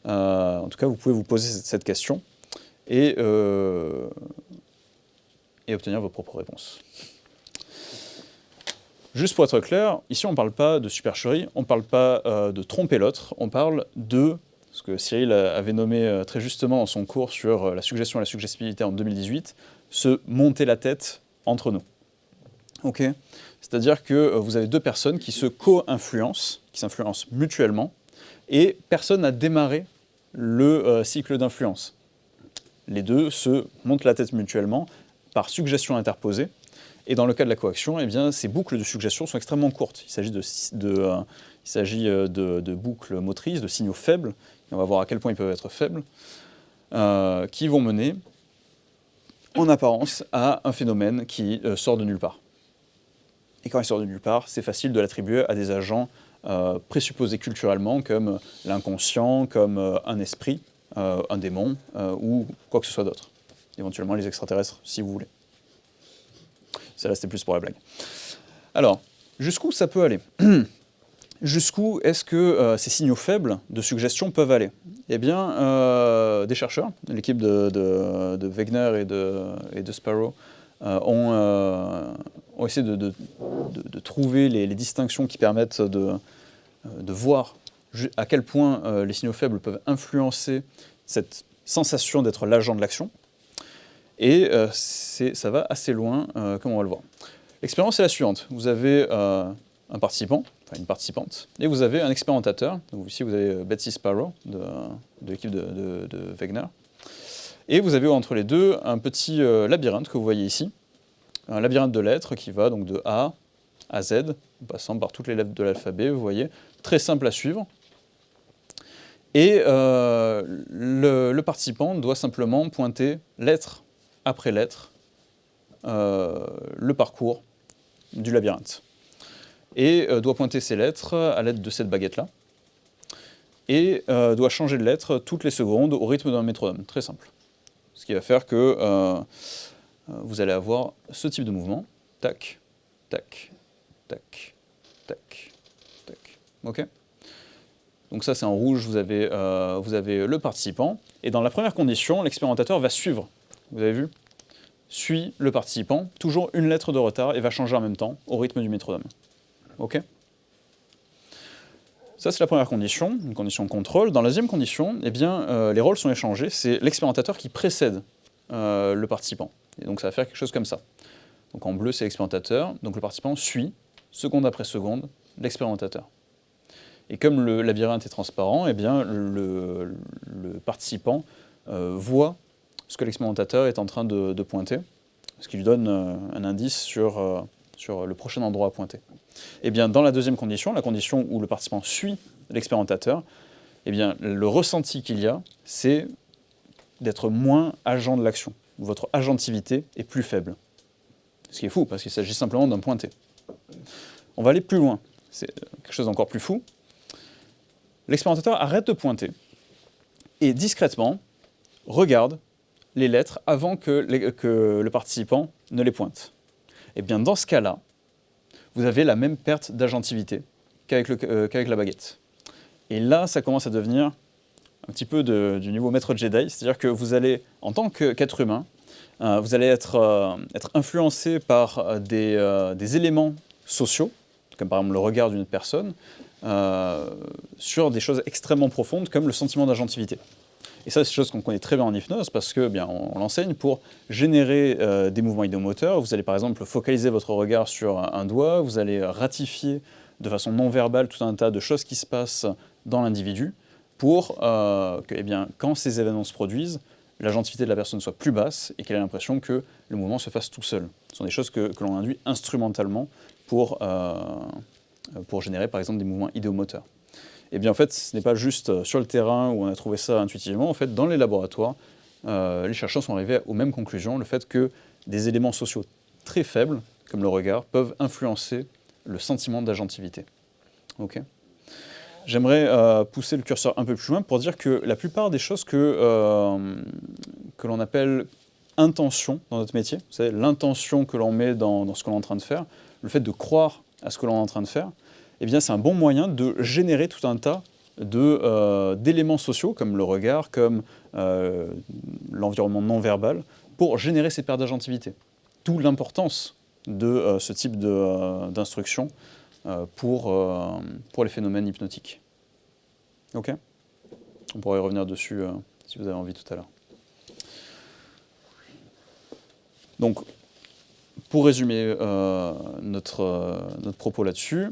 En tout cas, vous pouvez vous poser cette question et obtenir vos propres réponses. Juste pour être clair, ici on ne parle pas de supercherie, on ne parle pas de tromper l'autre, on parle de ce que Cyril avait nommé très justement dans son cours sur la suggestion et la suggestibilité en 2018, se monter la tête entre nous. Okay. C'est-à-dire que vous avez deux personnes qui se co-influencent, qui s'influencent mutuellement, et personne n'a démarré le cycle d'influence. Les deux se montent la tête mutuellement par suggestion interposée, et dans le cas de la coaction, ces boucles de suggestion sont extrêmement courtes. Il s'agit de boucles motrices, de signaux faibles, et on va voir à quel point ils peuvent être faibles, qui vont mener, en apparence, à un phénomène qui sort de nulle part. Et quand il sort de nulle part, c'est facile de l'attribuer à des agents présupposés culturellement, comme l'inconscient, comme un esprit, un démon, ou quoi que ce soit d'autre. Éventuellement les extraterrestres, si vous voulez. Ça, là, c'était plus pour la blague. Alors, jusqu'où ça peut aller? Jusqu'où est-ce que ces signaux faibles de suggestion peuvent aller? Eh bien, des chercheurs, l'équipe de Wegener et de Sparrow, ont essayé de trouver les distinctions qui permettent de voir à quel point les signaux faibles peuvent influencer cette sensation d'être l'agent de l'action. Et ça va assez loin, comme on va le voir. L'expérience est la suivante. Vous avez un participant, enfin une participante, et vous avez un expérimentateur. Donc ici, vous avez Betsy Sparrow, de l'équipe de Wegener. Et vous avez entre les deux un petit labyrinthe que vous voyez ici. Un labyrinthe de lettres qui va donc de A à Z, en passant par toutes les lettres de l'alphabet, vous voyez. Très simple à suivre. Et le participant doit simplement pointer lettre après lettre le parcours du labyrinthe. Et doit pointer ces lettres à l'aide de cette baguette-là. Et doit changer de lettre toutes les secondes au rythme d'un métronome. Très simple. Ce qui va faire que vous allez avoir ce type de mouvement. Tac, tac, tac, tac, tac. OK ? Donc ça, c'est en rouge, vous avez le participant. Et dans la première condition, l'expérimentateur va suivre. Vous avez vu? Suit le participant, toujours une lettre de retard, et va changer en même temps, au rythme du métronome. OK? Ça, c'est la première condition, une condition de contrôle. Dans la deuxième condition, les rôles sont échangés. C'est l'expérimentateur qui précède le participant. Et donc ça va faire quelque chose comme ça. Donc en bleu, c'est l'expérimentateur. Donc le participant suit, seconde après seconde, l'expérimentateur. Et comme le labyrinthe est transparent, le participant voit ce que l'expérimentateur est en train de pointer, ce qui lui donne un indice sur le prochain endroit à pointer. Et bien, dans la deuxième condition, la condition où le participant suit l'expérimentateur, le ressenti qu'il y a, c'est d'être moins agent de l'action. Votre agentivité est plus faible. Ce qui est fou, parce qu'il s'agit simplement d'un pointé. On va aller plus loin. C'est quelque chose d'encore plus fou. L'expérimentateur arrête de pointer et discrètement regarde les lettres avant que le participant ne les pointe. Et bien dans ce cas-là, vous avez la même perte d'agentivité qu'avec la baguette. Et là, ça commence à devenir un petit peu du niveau maître Jedi, c'est-à-dire que vous allez, en tant qu'être humain, vous allez être influencé par des éléments sociaux, comme par exemple le regard d'une autre personne, sur des choses extrêmement profondes comme le sentiment d'agentivité. Et ça, c'est une chose qu'on connaît très bien en hypnose parce que, bien, on l'enseigne pour générer des mouvements idéomoteurs. Vous allez par exemple focaliser votre regard sur un doigt, vous allez ratifier de façon non verbale tout un tas de choses qui se passent dans l'individu pour que, eh bien, quand ces événements se produisent, l'agentivité de la personne soit plus basse et qu'elle ait l'impression que le mouvement se fasse tout seul. Ce sont des choses que l'on induit instrumentalement pour générer par exemple des mouvements idéomoteurs. Et bien en fait, ce n'est pas juste sur le terrain où on a trouvé ça intuitivement, en fait dans les laboratoires, les chercheurs sont arrivés aux mêmes conclusions, le fait que des éléments sociaux très faibles, comme le regard, peuvent influencer le sentiment d'agentivité. Okay. J'aimerais pousser le curseur un peu plus loin pour dire que la plupart des choses que l'on appelle intention dans notre métier, c'est l'intention que l'on met dans ce que l'on est en train de faire, le fait de croire à ce que l'on est en train de faire, eh bien c'est un bon moyen de générer tout un tas d'éléments sociaux, comme le regard, comme l'environnement non verbal, pour générer ces paires d'agentivité. D'où l'importance de ce type d'instruction pour les phénomènes hypnotiques. Ok ? On pourrait y revenir dessus si vous avez envie tout à l'heure. Donc, pour résumer notre propos là-dessus,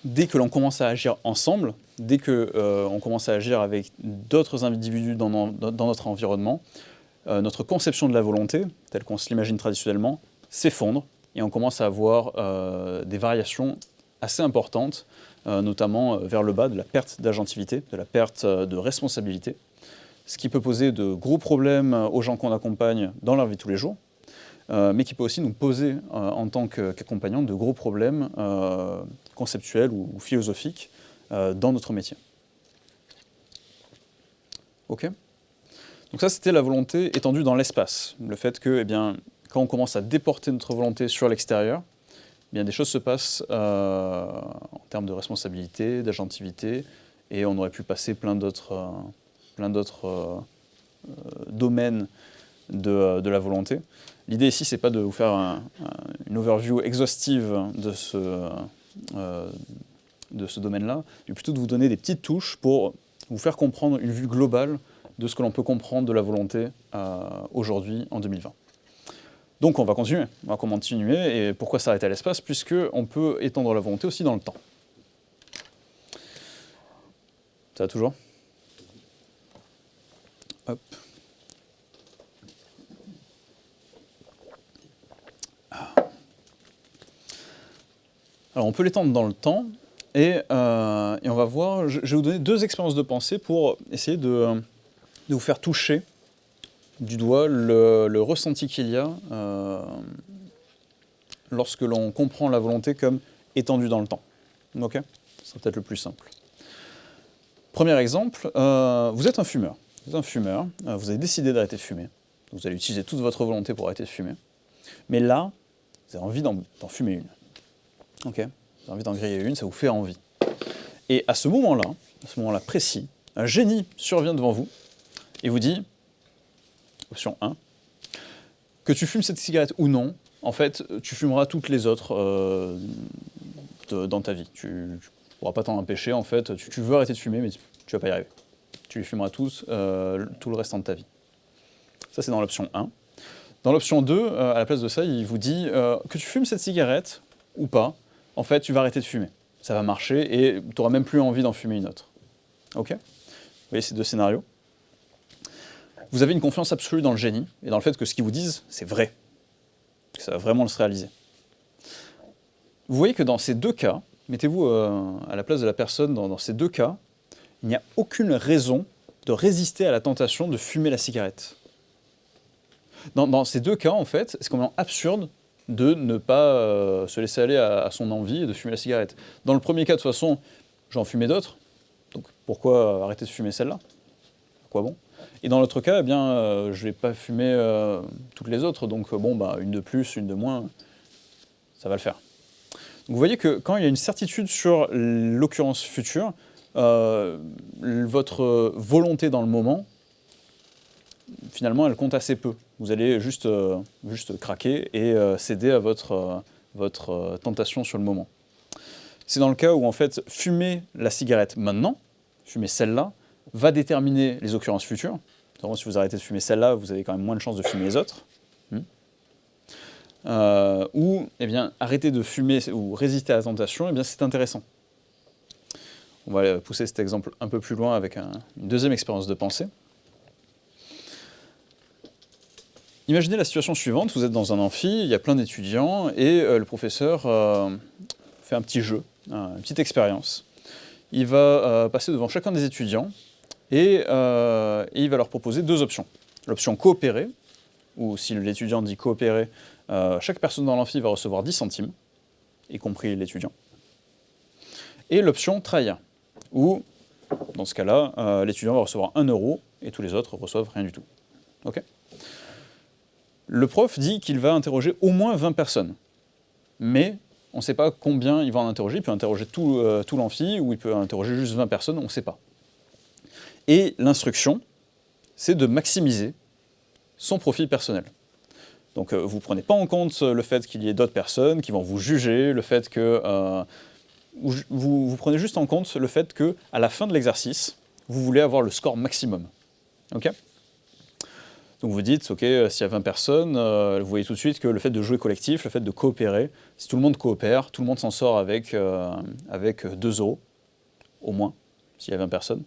dès que l'on commence à agir ensemble, dès qu'on commence à agir avec d'autres individus dans notre environnement, notre conception de la volonté, telle qu'on se l'imagine traditionnellement, s'effondre et on commence à avoir des variations assez importantes, notamment vers le bas, de la perte d'agentivité, de la perte de responsabilité, ce qui peut poser de gros problèmes aux gens qu'on accompagne dans leur vie de tous les jours, mais qui peut aussi nous poser, en tant qu'accompagnants, de gros problèmes conceptuels ou philosophiques dans notre métier. Ok ? Donc ça, c'était la volonté étendue dans l'espace. Le fait que, eh bien, quand on commence à déporter notre volonté sur l'extérieur, eh bien, des choses se passent en termes de responsabilité, d'agentivité, et on aurait pu passer plein d'autres domaines de la volonté. L'idée ici, c'est pas de vous faire une overview exhaustive de ce domaine-là, mais plutôt de vous donner des petites touches pour vous faire comprendre une vue globale de ce que l'on peut comprendre de la volonté aujourd'hui, en 2020. Donc on va continuer, et pourquoi s'arrêter à l'espace? Puisqu'on peut étendre la volonté aussi dans le temps. Ça va toujours? Hop. Alors on peut l'étendre dans le temps, et on va voir, je vais vous donner deux expériences de pensée pour essayer de vous faire toucher du doigt le ressenti qu'il y a lorsque l'on comprend la volonté comme étendue dans le temps. Ok ? C'est peut-être le plus simple. Premier exemple, vous êtes un fumeur. Vous avez décidé d'arrêter de fumer. Vous allez utiliser toute votre volonté pour arrêter de fumer. Mais là, vous avez envie d'en fumer une. Ok ? Vous avez envie d'en griller une, ça vous fait envie. Et à ce moment-là précis, un génie survient devant vous et vous dit, option 1, que tu fumes cette cigarette ou non, en fait, tu fumeras toutes les autres dans ta vie. Tu ne pourras pas t'en empêcher, en fait. Tu veux arrêter de fumer, mais tu ne vas pas y arriver. Tu les fumeras tous tout le restant de ta vie. Ça, c'est dans l'option 1. Dans l'option 2, à la place de ça, il vous dit que tu fumes cette cigarette ou pas, en fait, tu vas arrêter de fumer. Ça va marcher et tu n'auras même plus envie d'en fumer une autre. Ok ? Vous voyez ces deux scénarios ? Vous avez une confiance absolue dans le génie et dans le fait que ce qu'ils vous disent, c'est vrai. Que ça va vraiment se réaliser. Vous voyez que dans ces deux cas, mettez-vous à la place de la personne, dans ces deux cas, il n'y a aucune raison de résister à la tentation de fumer la cigarette. Dans ces deux cas, en fait, c'est complètement absurde de ne pas se laisser aller à son envie et de fumer la cigarette. Dans le premier cas, de toute façon, j'en fumais d'autres, donc pourquoi arrêter de fumer celle-là? À quoi bon? Et dans l'autre cas, eh bien, je ne vais pas fumer toutes les autres, donc bon, bah, une de plus, une de moins, ça va le faire. Vous voyez que quand il y a une certitude sur l'occurrence future, votre volonté dans le moment, finalement, elle compte assez peu. Vous allez juste craquer et céder à votre tentation sur le moment. C'est dans le cas où, en fait, fumer la cigarette maintenant, fumer celle-là, va déterminer les occurrences futures. Notamment, si vous arrêtez de fumer celle-là, vous avez quand même moins de chances de fumer les autres. Ou eh bien, arrêter de fumer ou résister à la tentation, eh bien, c'est intéressant. On va pousser cet exemple un peu plus loin avec une deuxième expérience de pensée. Imaginez la situation suivante, vous êtes dans un amphi, il y a plein d'étudiants, et le professeur fait un petit jeu, une petite expérience. Il va passer devant chacun des étudiants, et il va leur proposer deux options. L'option coopérer, ou si l'étudiant dit coopérer, chaque personne dans l'amphi va recevoir 10 centimes, y compris l'étudiant. Et l'option trahir, où, dans ce cas-là, l'étudiant va recevoir 1 euro, et tous les autres reçoivent rien du tout. Okay. Le prof dit qu'il va interroger au moins 20 personnes, mais on ne sait pas combien il va en interroger. Il peut interroger tout l'amphi, ou il peut interroger juste 20 personnes, on ne sait pas. Et l'instruction, c'est de maximiser son profit personnel. Donc vous ne prenez pas en compte le fait qu'il y ait d'autres personnes qui vont vous juger, le fait que... vous prenez juste en compte le fait qu'à la fin de l'exercice, vous voulez avoir le score maximum. Okay. Donc vous dites, ok, s'il y a 20 personnes, vous voyez tout de suite que le fait de jouer collectif, le fait de coopérer, si tout le monde coopère, tout le monde s'en sort avec 2 euros, au moins, s'il y a 20 personnes.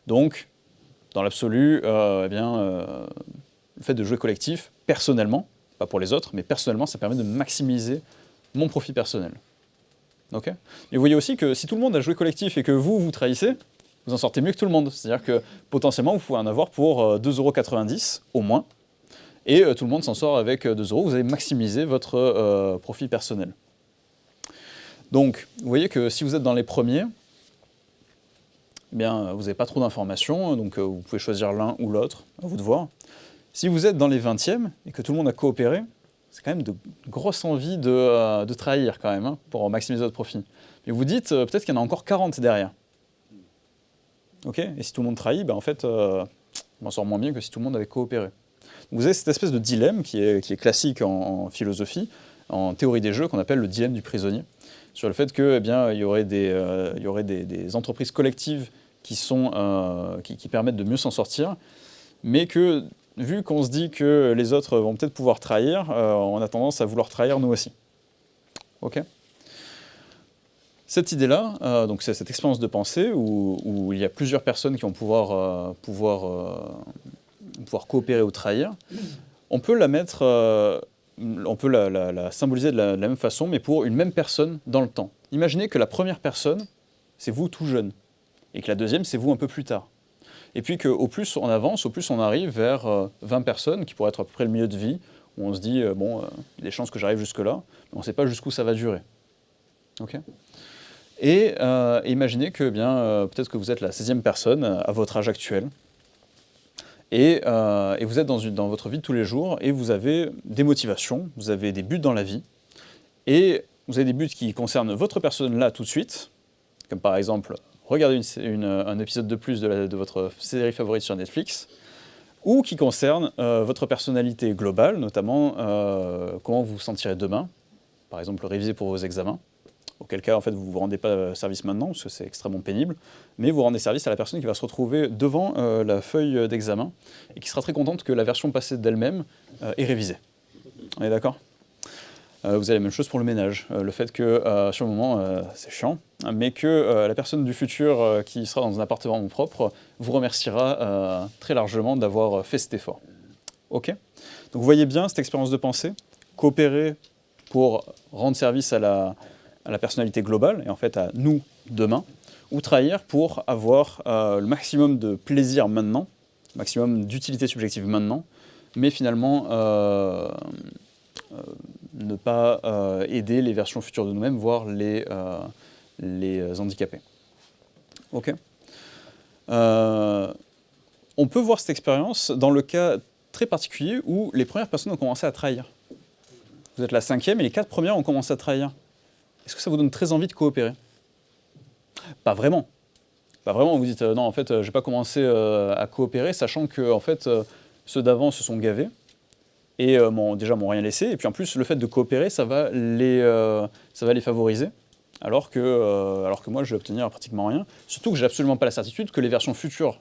Donc, dans l'absolu, le fait de jouer collectif, personnellement, pas pour les autres, mais personnellement, ça permet de maximiser mon profit personnel. Okay. Et vous voyez aussi que si tout le monde a joué collectif et que vous trahissez, vous en sortez mieux que tout le monde. C'est-à-dire que potentiellement, vous pouvez en avoir pour 2,90 € au moins, et tout le monde s'en sort avec 2 euros. Vous avez maximisé votre profit personnel. Donc, vous voyez que si vous êtes dans les premiers, eh bien, vous n'avez pas trop d'informations, donc vous pouvez choisir l'un ou l'autre, à vous de voir. Si vous êtes dans les 20e et que tout le monde a coopéré, c'est quand même de grosses envies de trahir quand même, hein, pour maximiser votre profit. Mais vous dites, peut-être qu'il y en a encore 40 derrière. Okay. Et si tout le monde trahit, en fait, on en sort moins bien que si tout le monde avait coopéré. Donc vous avez cette espèce de dilemme qui est classique en philosophie, en théorie des jeux, qu'on appelle le dilemme du prisonnier, sur le fait que, il y aurait des entreprises collectives qui permettent de mieux s'en sortir, mais que, vu qu'on se dit que les autres vont peut-être pouvoir trahir, on a tendance à vouloir trahir nous aussi. Ok. Cette idée-là, donc c'est cette expérience de pensée où il y a plusieurs personnes qui vont pouvoir coopérer ou trahir, on peut la mettre, on peut la symboliser de la même façon, mais pour une même personne dans le temps. Imaginez que la première personne, c'est vous tout jeune, et que la deuxième, c'est vous un peu plus tard. Et puis qu'au plus on avance, au plus on arrive vers 20 personnes, qui pourraient être à peu près le milieu de vie, où on se dit, il y a des chances que j'arrive jusque-là, mais on ne sait pas jusqu'où ça va durer. Okay. Et imaginez que peut-être que vous êtes la 16e personne à votre âge actuel, et vous êtes dans votre vie de tous les jours, et vous avez des motivations, vous avez des buts dans la vie, et vous avez des buts qui concernent votre personne là tout de suite, comme par exemple regarder un épisode de plus de votre série favorite sur Netflix, ou qui concernent votre personnalité globale, notamment comment vous vous sentirez demain, par exemple réviser pour vos examens. Auquel cas, en fait, vous ne vous rendez pas service maintenant, parce que c'est extrêmement pénible, mais vous rendez service à la personne qui va se retrouver devant la feuille d'examen, et qui sera très contente que la version passée d'elle-même est révisée. On est d'accord ? Vous avez la même chose pour le ménage. Le fait que, sur le moment, c'est chiant, mais que la personne du futur qui sera dans un appartement propre vous remerciera très largement d'avoir fait cet effort. Ok ? Donc vous voyez bien cette expérience de pensée, coopérer pour rendre service à la personnalité globale, et en fait à nous demain, ou trahir pour avoir le maximum de plaisir maintenant, le maximum d'utilité subjective maintenant, mais finalement ne pas aider les versions futures de nous-mêmes, voire les handicaper. Ok. On peut voir cette expérience dans le cas très particulier où les premières personnes ont commencé à trahir. Vous êtes la 5e et les 4 premières ont commencé à trahir. est-ce que ça vous donne très envie de coopérer? Pas vraiment. Pas vraiment, vous dites non, en fait, je vais pas commencer à coopérer, sachant que en fait, ceux d'avant se sont gavés et déjà m'ont rien laissé. Et puis en plus, le fait de coopérer, ça va les favoriser, alors que moi, je vais obtenir pratiquement rien. Surtout que j'ai absolument pas la certitude que les versions futures,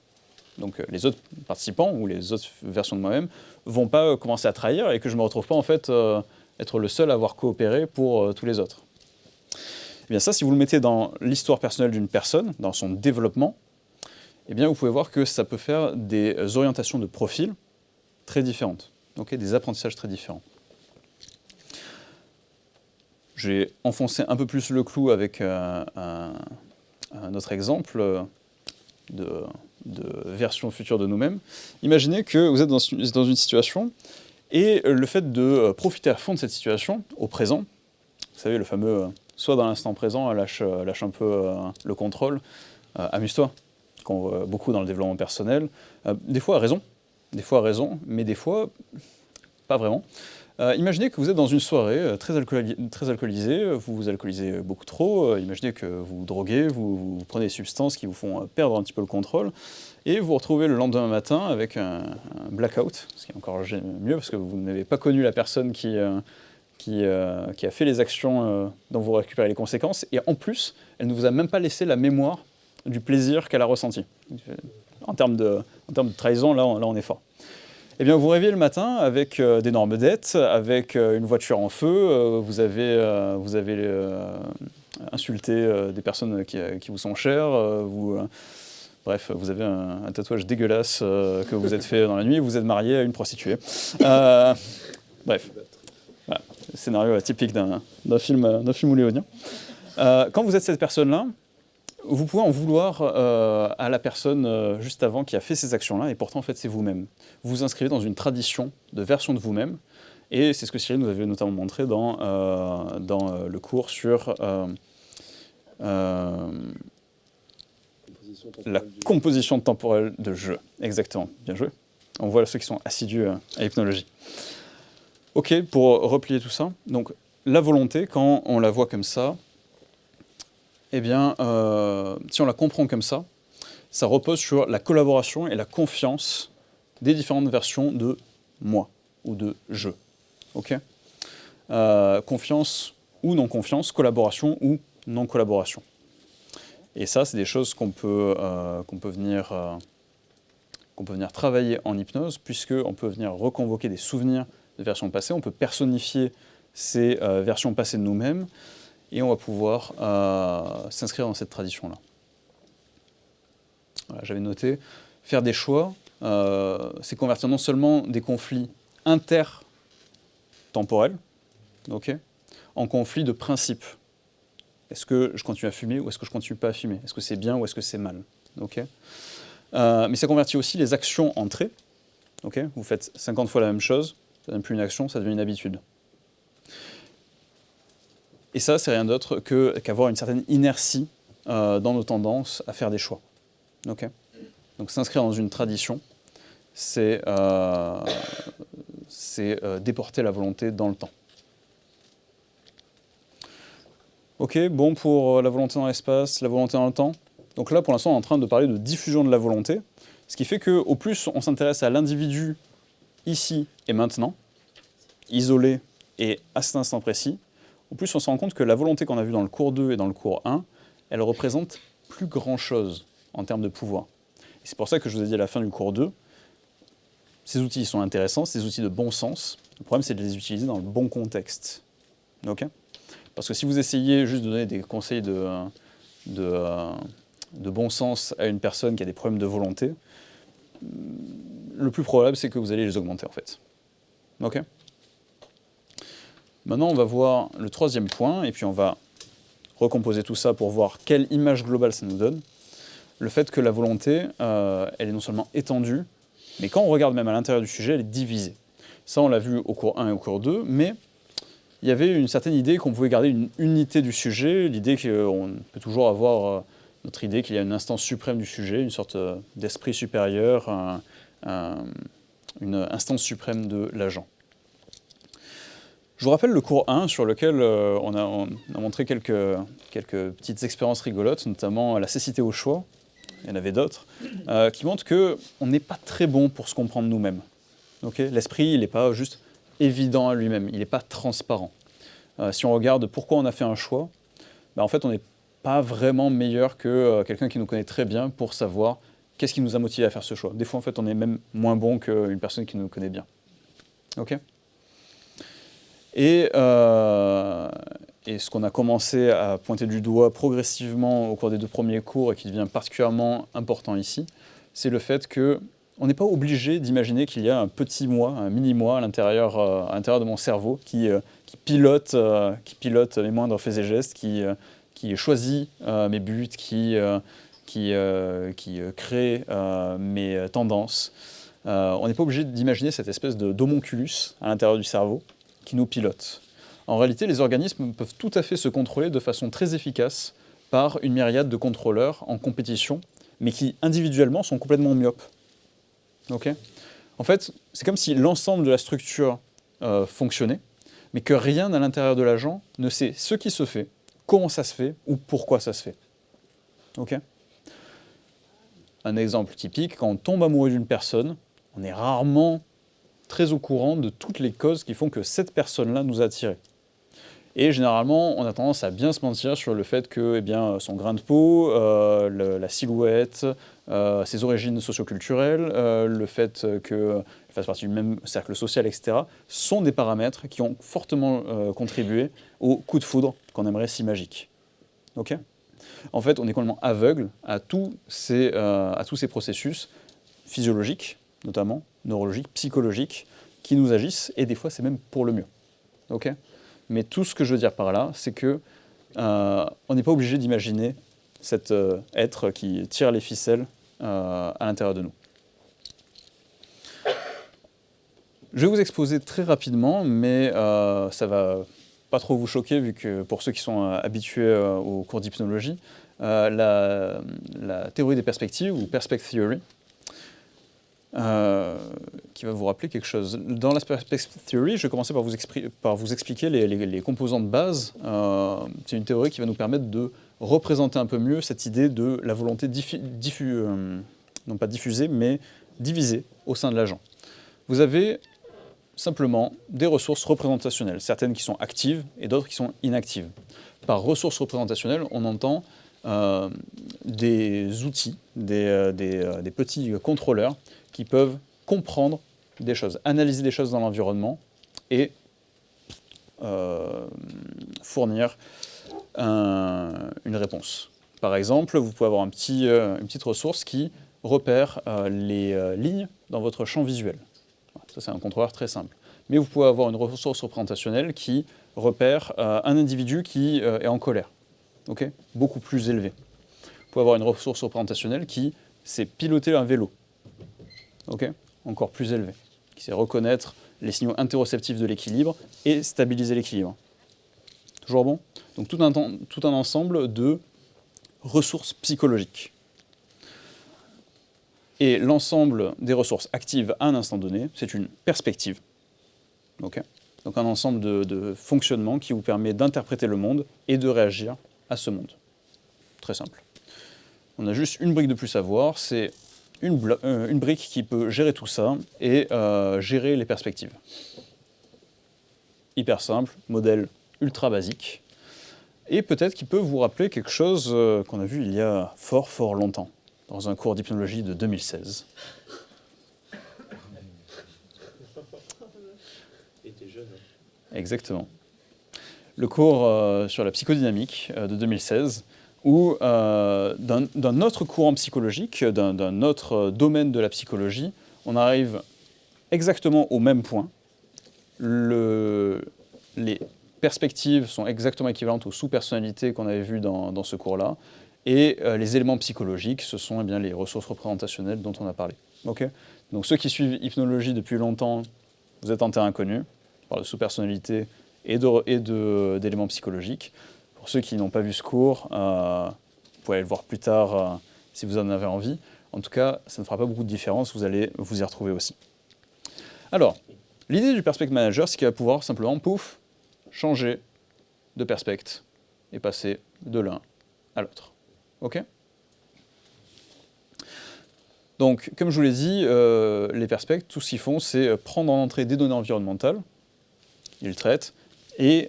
donc les autres participants ou les autres versions de moi-même, vont pas commencer à trahir et que je me retrouve pas en fait être le seul à avoir coopéré pour tous les autres. Eh bien ça, si vous le mettez dans l'histoire personnelle d'une personne, dans son développement, eh bien vous pouvez voir que ça peut faire des orientations de profil très différentes, okay, des apprentissages très différents. J'ai enfoncé un peu plus le clou avec un autre exemple de version future de nous-mêmes. Imaginez que vous êtes dans une situation et le fait de profiter à fond de cette situation, au présent, vous savez, le fameux soit dans l'instant présent, lâche un peu le contrôle, amuse-toi, qu'on voit beaucoup dans le développement personnel, des fois à raison, mais des fois pas vraiment. Imaginez que vous êtes dans une soirée très alcoolisée, vous vous alcoolisez beaucoup trop, imaginez que vous vous droguez, vous prenez des substances qui vous font perdre un petit peu le contrôle, et vous vous retrouvez le lendemain matin avec un blackout, ce qui est encore mieux parce que vous n'avez pas connu la personne qui a fait les actions dont vous récupérez les conséquences, et en plus, elle ne vous a même pas laissé la mémoire du plaisir qu'elle a ressenti. En termes de trahison, là on est fort. Eh bien, vous vous réveillez le matin avec d'énormes dettes, avec une voiture en feu, vous avez insulté des personnes qui vous sont chères, bref, vous avez un tatouage dégueulasse que vous êtes fait dans la nuit, vous êtes marié à une prostituée. Bref, voilà, scénario typique d'un film hollywoodien. Quand vous êtes cette personne-là, vous pouvez en vouloir à la personne juste avant qui a fait ces actions-là, et pourtant en fait c'est vous-même. Vous vous inscrivez dans une tradition de version de vous-même, et c'est ce que Cyril nous avait notamment montré dans le cours sur la composition temporelle de jeu. Exactement, bien joué. On voit ceux qui sont assidus à l'hypnologie. Ok, pour replier tout ça, donc la volonté, quand on la voit comme ça, eh bien, si on la comprend comme ça repose sur la collaboration et la confiance des différentes versions de moi ou de je. Okay, confiance ou non confiance, collaboration ou non collaboration. Et ça, c'est des choses qu'on peut venir travailler en hypnose, puisqu'on peut venir reconvoquer des souvenirs de versions passées, on peut personnifier ces versions passées de nous-mêmes, et on va pouvoir s'inscrire dans cette tradition-là. Voilà, j'avais noté, faire des choix, c'est convertir non seulement des conflits intertemporels, okay, en conflits de principe. Est-ce que je continue à fumer ou est-ce que je continue pas à fumer? Est-ce que c'est bien ou est-ce que c'est mal? Okay. Mais ça convertit aussi les actions en traits. Okay, vous faites 50 fois la même chose, ça ne devient plus une action, ça devient une habitude. Et ça, c'est rien d'autre qu'avoir une certaine inertie dans nos tendances à faire des choix. Okay, donc s'inscrire dans une tradition, c'est déporter la volonté dans le temps. Ok, bon pour la volonté dans l'espace, la volonté dans le temps. Donc là, pour l'instant, on est en train de parler de diffusion de la volonté, ce qui fait qu'au plus on s'intéresse à l'individu ici et maintenant, isolé et à cet instant précis, au plus on se rend compte que la volonté qu'on a vue dans le cours 2 et dans le cours 1, elle représente plus grand-chose en termes de pouvoir. Et c'est pour ça que je vous ai dit à la fin du cours 2, ces outils sont intéressants, ces outils de bon sens. Le problème, c'est de les utiliser dans le bon contexte. Okay, parce que si vous essayez juste de donner des conseils de bon sens à une personne qui a des problèmes de volonté, le plus probable, c'est que vous allez les augmenter, en fait. Ok. Maintenant, on va voir le troisième point, et puis on va recomposer tout ça pour voir quelle image globale ça nous donne. Le fait que la volonté, elle est non seulement étendue, mais quand on regarde même à l'intérieur du sujet, elle est divisée. Ça, on l'a vu au cours 1 et au cours 2, mais il y avait une certaine idée qu'on pouvait garder une unité du sujet, l'idée qu'on peut toujours avoir notre idée qu'il y a une instance suprême du sujet, une sorte d'esprit supérieur, une instance suprême de l'agent. Je vous rappelle le cours 1 sur lequel on a montré quelques petites expériences rigolotes, notamment la cécité au choix, il y en avait d'autres, qui montrent qu'on n'est pas très bon pour se comprendre nous-mêmes. Okay, l'esprit, il n'est pas juste évident à lui-même, il n'est pas transparent. Si on regarde pourquoi on a fait un choix, en fait on n'est pas vraiment meilleur que quelqu'un qui nous connaît très bien pour savoir qu'est-ce qui nous a motivé à faire ce choix. Des fois en fait on est même moins bon qu'une personne qui nous connaît bien. Okay, et ce qu'on a commencé à pointer du doigt progressivement au cours des 2 premiers cours et qui devient particulièrement important ici, c'est le fait qu'on n'est pas obligé d'imaginer qu'il y a un petit moi, un mini-moi à l'intérieur de mon cerveau qui pilote mes moindres faits et gestes, qui choisit mes buts, qui crée mes tendances. On n'est pas obligé d'imaginer cette espèce d'homonculus à l'intérieur du cerveau qui nous pilote. En réalité, les organismes peuvent tout à fait se contrôler de façon très efficace par une myriade de contrôleurs en compétition, mais qui individuellement sont complètement myopes. Okay, en fait, c'est comme si l'ensemble de la structure fonctionnait, mais que rien à l'intérieur de l'agent ne sait ce qui se fait, comment ça se fait ou pourquoi ça se fait. Okay, un exemple typique, quand on tombe amoureux d'une personne, on est rarement très au courant de toutes les causes qui font que cette personne-là nous a attirés. Et généralement, on a tendance à bien se mentir sur le fait que son grain de peau, la silhouette, ses origines socioculturelles, le fait qu'il fasse partie du même cercle social, etc., sont des paramètres qui ont fortement contribué au coup de foudre qu'on aimerait si magique. Okay, en fait, on est complètement aveugle à tous ces processus physiologiques, notamment neurologiques, psychologiques, qui nous agissent, et des fois c'est même pour le mieux. Okay, mais tout ce que je veux dire par là, c'est que on n'est pas obligé d'imaginer cet être qui tire les ficelles à l'intérieur de nous. Je vais vous exposer très rapidement, mais ça va pas trop vous choquer, vu que pour ceux qui sont habitués aux cours d'hypnologie, la théorie des perspectives, ou Perspective Theory, qui va vous rappeler quelque chose. Dans la Perspective Theory, je vais commencer par vous expliquer les composants de base. C'est une théorie qui va nous permettre de représenter un peu mieux cette idée de la volonté non pas diffusée, mais divisée au sein de l'agent. Vous avez simplement des ressources représentationnelles, certaines qui sont actives et d'autres qui sont inactives. Par ressources représentationnelles, on entend des outils, des petits contrôleurs qui peuvent comprendre des choses, analyser des choses dans l'environnement et fournir une réponse. Par exemple, vous pouvez avoir une petite ressource qui repère les lignes dans votre champ visuel. Ça, c'est un contrôleur très simple. Mais vous pouvez avoir une ressource représentationnelle qui repère un individu qui est en colère, okay, beaucoup plus élevé. Vous pouvez avoir une ressource représentationnelle qui sait piloter un vélo, okay, encore plus élevé, qui sait reconnaître les signaux interoceptifs de l'équilibre et stabiliser l'équilibre. Toujours bon? Donc tout un ensemble de ressources psychologiques. Et l'ensemble des ressources actives à un instant donné, c'est une perspective. Okay, donc un ensemble de fonctionnements qui vous permet d'interpréter le monde et de réagir à ce monde. Très simple. On a juste une brique de plus à voir, c'est une brique qui peut gérer tout ça et gérer les perspectives. Hyper simple, modèle ultra basique, et peut-être qu'il peut vous rappeler quelque chose qu'on a vu il y a fort longtemps, dans un cours d'hypnologie de 2016. T'étais jeune, hein. Exactement. Le cours sur la psychodynamique de 2016, où d'un autre courant psychologique, d'un autre domaine de la psychologie, on arrive exactement au même point. Les perspectives sont exactement équivalentes aux sous-personnalités qu'on avait vues dans ce cours-là, et les éléments psychologiques, ce sont les ressources représentationnelles dont on a parlé. Okay, donc ceux qui suivent hypnologie depuis longtemps, vous êtes en terrain inconnu, on parle de sous-personnalité et d'éléments psychologiques. Pour ceux qui n'ont pas vu ce cours, vous pouvez aller le voir plus tard si vous en avez envie. En tout cas, ça ne fera pas beaucoup de différence, vous allez vous y retrouver aussi. Alors, l'idée du Perspective Manager, c'est qu'il va pouvoir simplement, pouf, changer de perspective et passer de l'un à l'autre. Ok ? Donc, comme je vous l'ai dit, les perspectives, tout ce qu'ils font, c'est prendre en entrée des données environnementales, ils traitent, et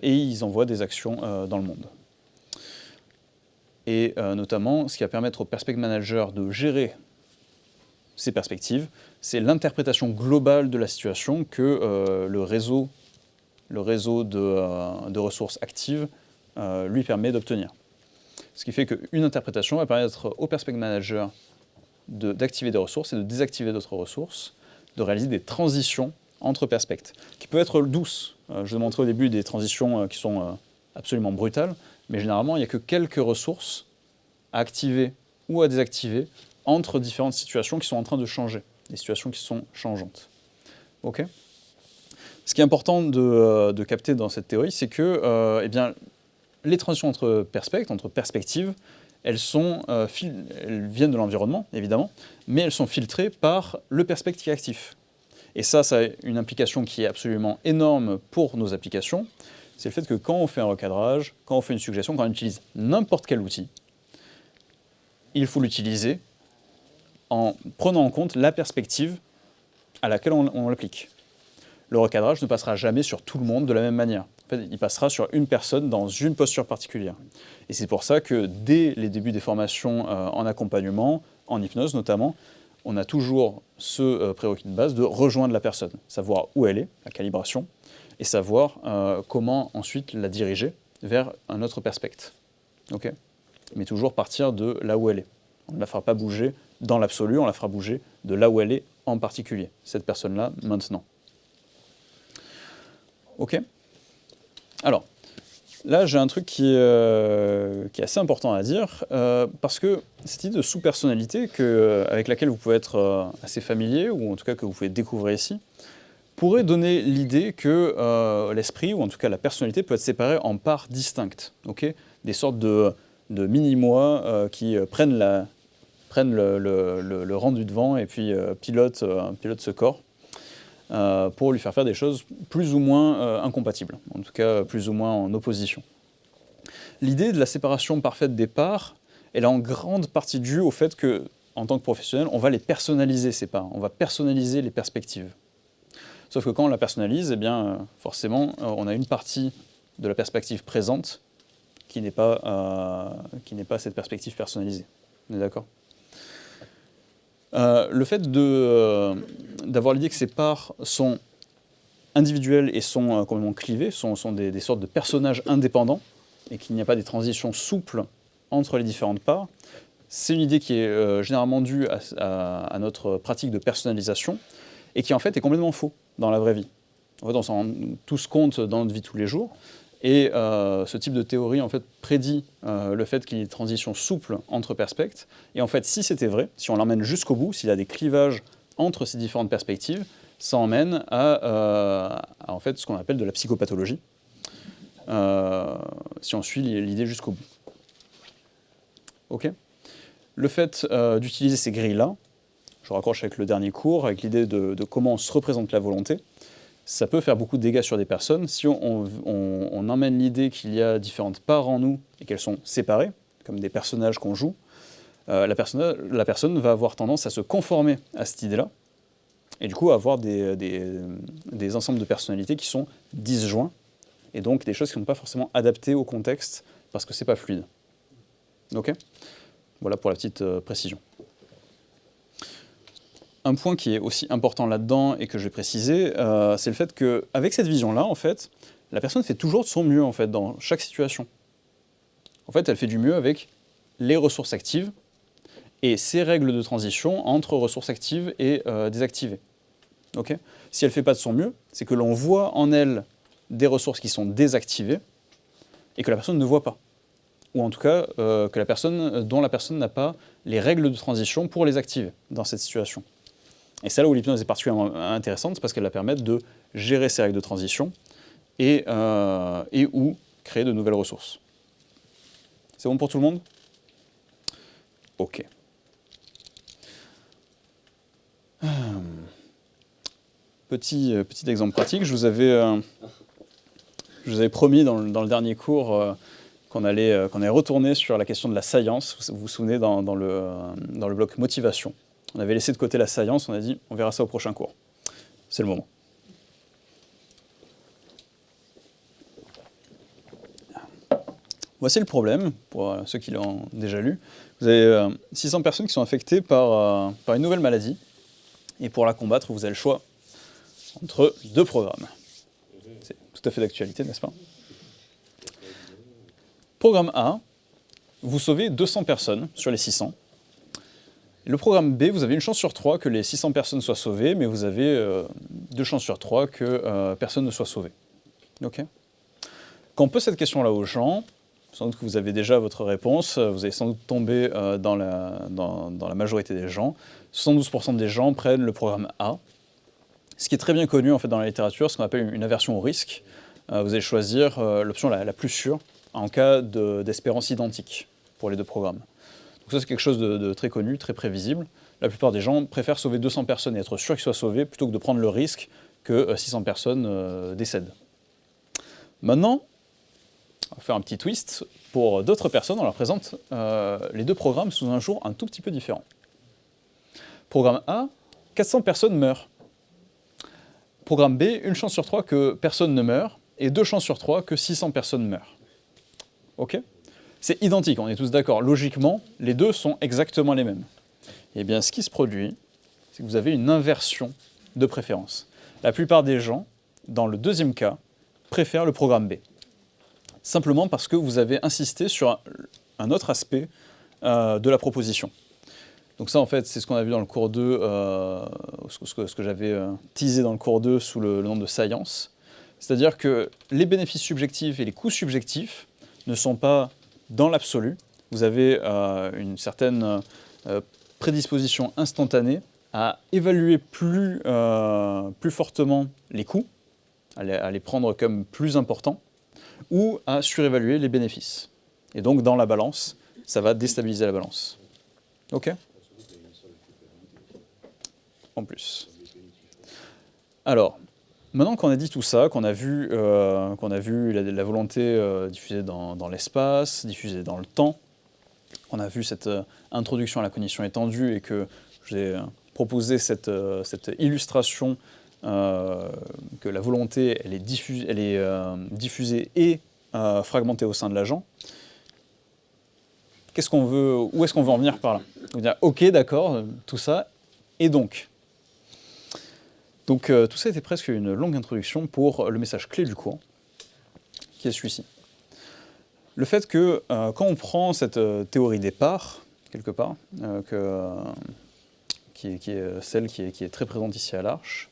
ils envoient des actions dans le monde. Et notamment, ce qui va permettre au perspective manager de gérer ces perspectives, c'est l'interprétation globale de la situation que le réseau de ressources actives lui permet d'obtenir. Ce qui fait qu'une interprétation va permettre au perspective manager d'activer des ressources et de désactiver d'autres ressources, de réaliser des transitions entre perspectives, qui peuvent être douces. Je vous ai montré au début des transitions qui sont absolument brutales, mais généralement, il n'y a que quelques ressources à activer ou à désactiver entre différentes situations qui sont en train de changer, des situations qui sont changeantes. Ok ? Ce qui est important de capter dans cette théorie, c'est que les transitions entre perspectives, elles viennent de l'environnement, évidemment, mais elles sont filtrées par le perspective actif. Et ça a une implication qui est absolument énorme pour nos applications. C'est le fait que quand on fait un recadrage, quand on fait une suggestion, quand on utilise n'importe quel outil, il faut l'utiliser en prenant en compte la perspective à laquelle on l'applique. Le recadrage ne passera jamais sur tout le monde de la même manière. En fait, il passera sur une personne dans une posture particulière. Et c'est pour ça que dès les débuts des formations en accompagnement, en hypnose notamment, on a toujours ce prérequis de base de rejoindre la personne, savoir où elle est, la calibration, et savoir comment ensuite la diriger vers un autre perspective. Okay ? Mais toujours partir de là où elle est. On ne la fera pas bouger dans l'absolu, on la fera bouger de là où elle est en particulier, cette personne-là maintenant. Ok ? Alors, là j'ai un truc qui est assez important à dire, parce que cette idée de sous-personnalité avec laquelle vous pouvez être assez familier, ou en tout cas que vous pouvez découvrir ici, pourrait donner l'idée que l'esprit, ou en tout cas la personnalité, peut être séparée en parts distinctes, okay ? Des sortes de mini-moi qui prennent le rang du devant et puis pilotent ce corps pour lui faire des choses plus ou moins incompatibles, en tout cas plus ou moins en opposition. L'idée de la séparation parfaite des parts, elle est en grande partie due au fait que, en tant que professionnel, on va les personnaliser, ces parts, on va personnaliser les perspectives. Sauf que quand on la personnalise, eh bien, forcément, on a une partie de la perspective présente qui n'est pas cette perspective personnalisée. On est d'accord ? Le fait d'avoir l'idée que ces parts sont individuelles et sont complètement clivées, sont des sortes de personnages indépendants, et qu'il n'y a pas des transitions souples entre les différentes parts, c'est une idée qui est généralement due à notre pratique de personnalisation, et qui en fait est complètement faux dans la vraie vie. En fait, on s'en rend tous compte dans notre vie tous les jours, et ce type de théorie en fait prédit le fait qu'il y ait des transitions souples entre perspectives. Et en fait, si c'était vrai, si on l'emmène jusqu'au bout, s'il y a des clivages entre ces différentes perspectives, ça emmène à en fait, ce qu'on appelle de la psychopathologie, si on suit l'idée jusqu'au bout. Ok ? Le fait d'utiliser ces grilles-là, je raccroche avec le dernier cours, avec l'idée de comment on se représente la volonté, ça peut faire beaucoup de dégâts sur des personnes. Si on emmène l'idée qu'il y a différentes parts en nous et qu'elles sont séparées, comme des personnages qu'on joue, la personne va avoir tendance à se conformer à cette idée-là, et du coup à avoir des ensembles de personnalités qui sont disjoints, et donc des choses qui ne sont pas forcément adaptées au contexte, parce que c'est pas fluide. Ok ? Voilà pour la petite précision. Un point qui est aussi important là-dedans et que je vais préciser, c'est le fait qu'avec cette vision-là, en fait, la personne fait toujours de son mieux en fait, dans chaque situation. En fait, elle fait du mieux avec les ressources actives et ses règles de transition entre ressources actives et désactivées. Okay ? Si elle ne fait pas de son mieux, c'est que l'on voit en elle des ressources qui sont désactivées et que la personne ne voit pas. Ou en tout cas, dont la personne n'a pas les règles de transition pour les activer dans cette situation. Et c'est là où l'hypnose est particulièrement intéressante, parce qu'elle va permettre de gérer ces règles de transition et ou créer de nouvelles ressources. C'est bon pour tout le monde ? Ok. Petit exemple pratique, je vous avais Je vous avais promis dans le dernier cours qu'on allait retourner sur la question de la science. Vous vous souvenez dans le bloc motivation. On avait laissé de côté la science, on a dit on verra ça au prochain cours. C'est le moment. Voici le problème, pour ceux qui l'ont déjà lu. Vous avez 600 personnes qui sont affectées par une nouvelle maladie. Et pour la combattre, vous avez le choix entre deux programmes. C'est tout à fait d'actualité, n'est-ce pas? Programme A, vous sauvez 200 personnes sur les 600. Le programme B, vous avez une chance sur 3 que les 600 personnes soient sauvées, mais vous avez 2 chances sur 3 que personne ne soit sauvé. Okay. Quand on pose cette question-là aux gens, sans doute que vous avez déjà votre réponse, vous allez sans doute tomber dans la majorité des gens. 72% des gens prennent le programme A. Ce qui est très bien connu en fait, dans la littérature, ce qu'on appelle une aversion au risque. Vous allez choisir l'option la plus sûre en cas d'espérance identique pour les deux programmes. Donc ça, c'est quelque chose de très connu, très prévisible. La plupart des gens préfèrent sauver 200 personnes et être sûr qu'ils soient sauvés plutôt que de prendre le risque que 600 personnes décèdent. Maintenant, on va faire un petit twist. Pour d'autres personnes, on leur présente les deux programmes sous un jour un tout petit peu différent. Programme A, 400 personnes meurent. Programme B, une chance sur 3 que personne ne meurt, et 2 chances sur 3 que 600 personnes meurent. Ok? C'est identique, on est tous d'accord. Logiquement, les deux sont exactement les mêmes. Eh bien, ce qui se produit, c'est que vous avez une inversion de préférence. La plupart des gens, dans le deuxième cas, préfèrent le programme B. Simplement parce que vous avez insisté sur un autre aspect de la proposition. Donc ça, en fait, c'est ce qu'on a vu dans le cours 2, ce que j'avais teasé dans le cours 2 sous le nom de science. C'est-à-dire que les bénéfices subjectifs et les coûts subjectifs ne sont pas dans l'absolu. Vous avez une certaine prédisposition instantanée à évaluer plus fortement les coûts, à les prendre comme plus importants, ou à surévaluer les bénéfices. Et donc, dans la balance, ça va déstabiliser la balance. OK ? En plus. Alors, maintenant qu'on a dit tout ça, qu'on a vu la volonté diffusée dans l'espace, diffusée dans le temps, qu'on a vu cette introduction à la cognition étendue et que j'ai proposé cette illustration que la volonté elle est diffusée et fragmentée au sein de l'agent, où est-ce qu'on veut en venir par là? On va dire, ok, d'accord, tout ça, et donc tout ça était presque une longue introduction pour le message clé du cours, qui est celui-ci. Le fait que quand on prend cette théorie des parts, quelque part, qui est celle qui est très présente ici à l'Arche,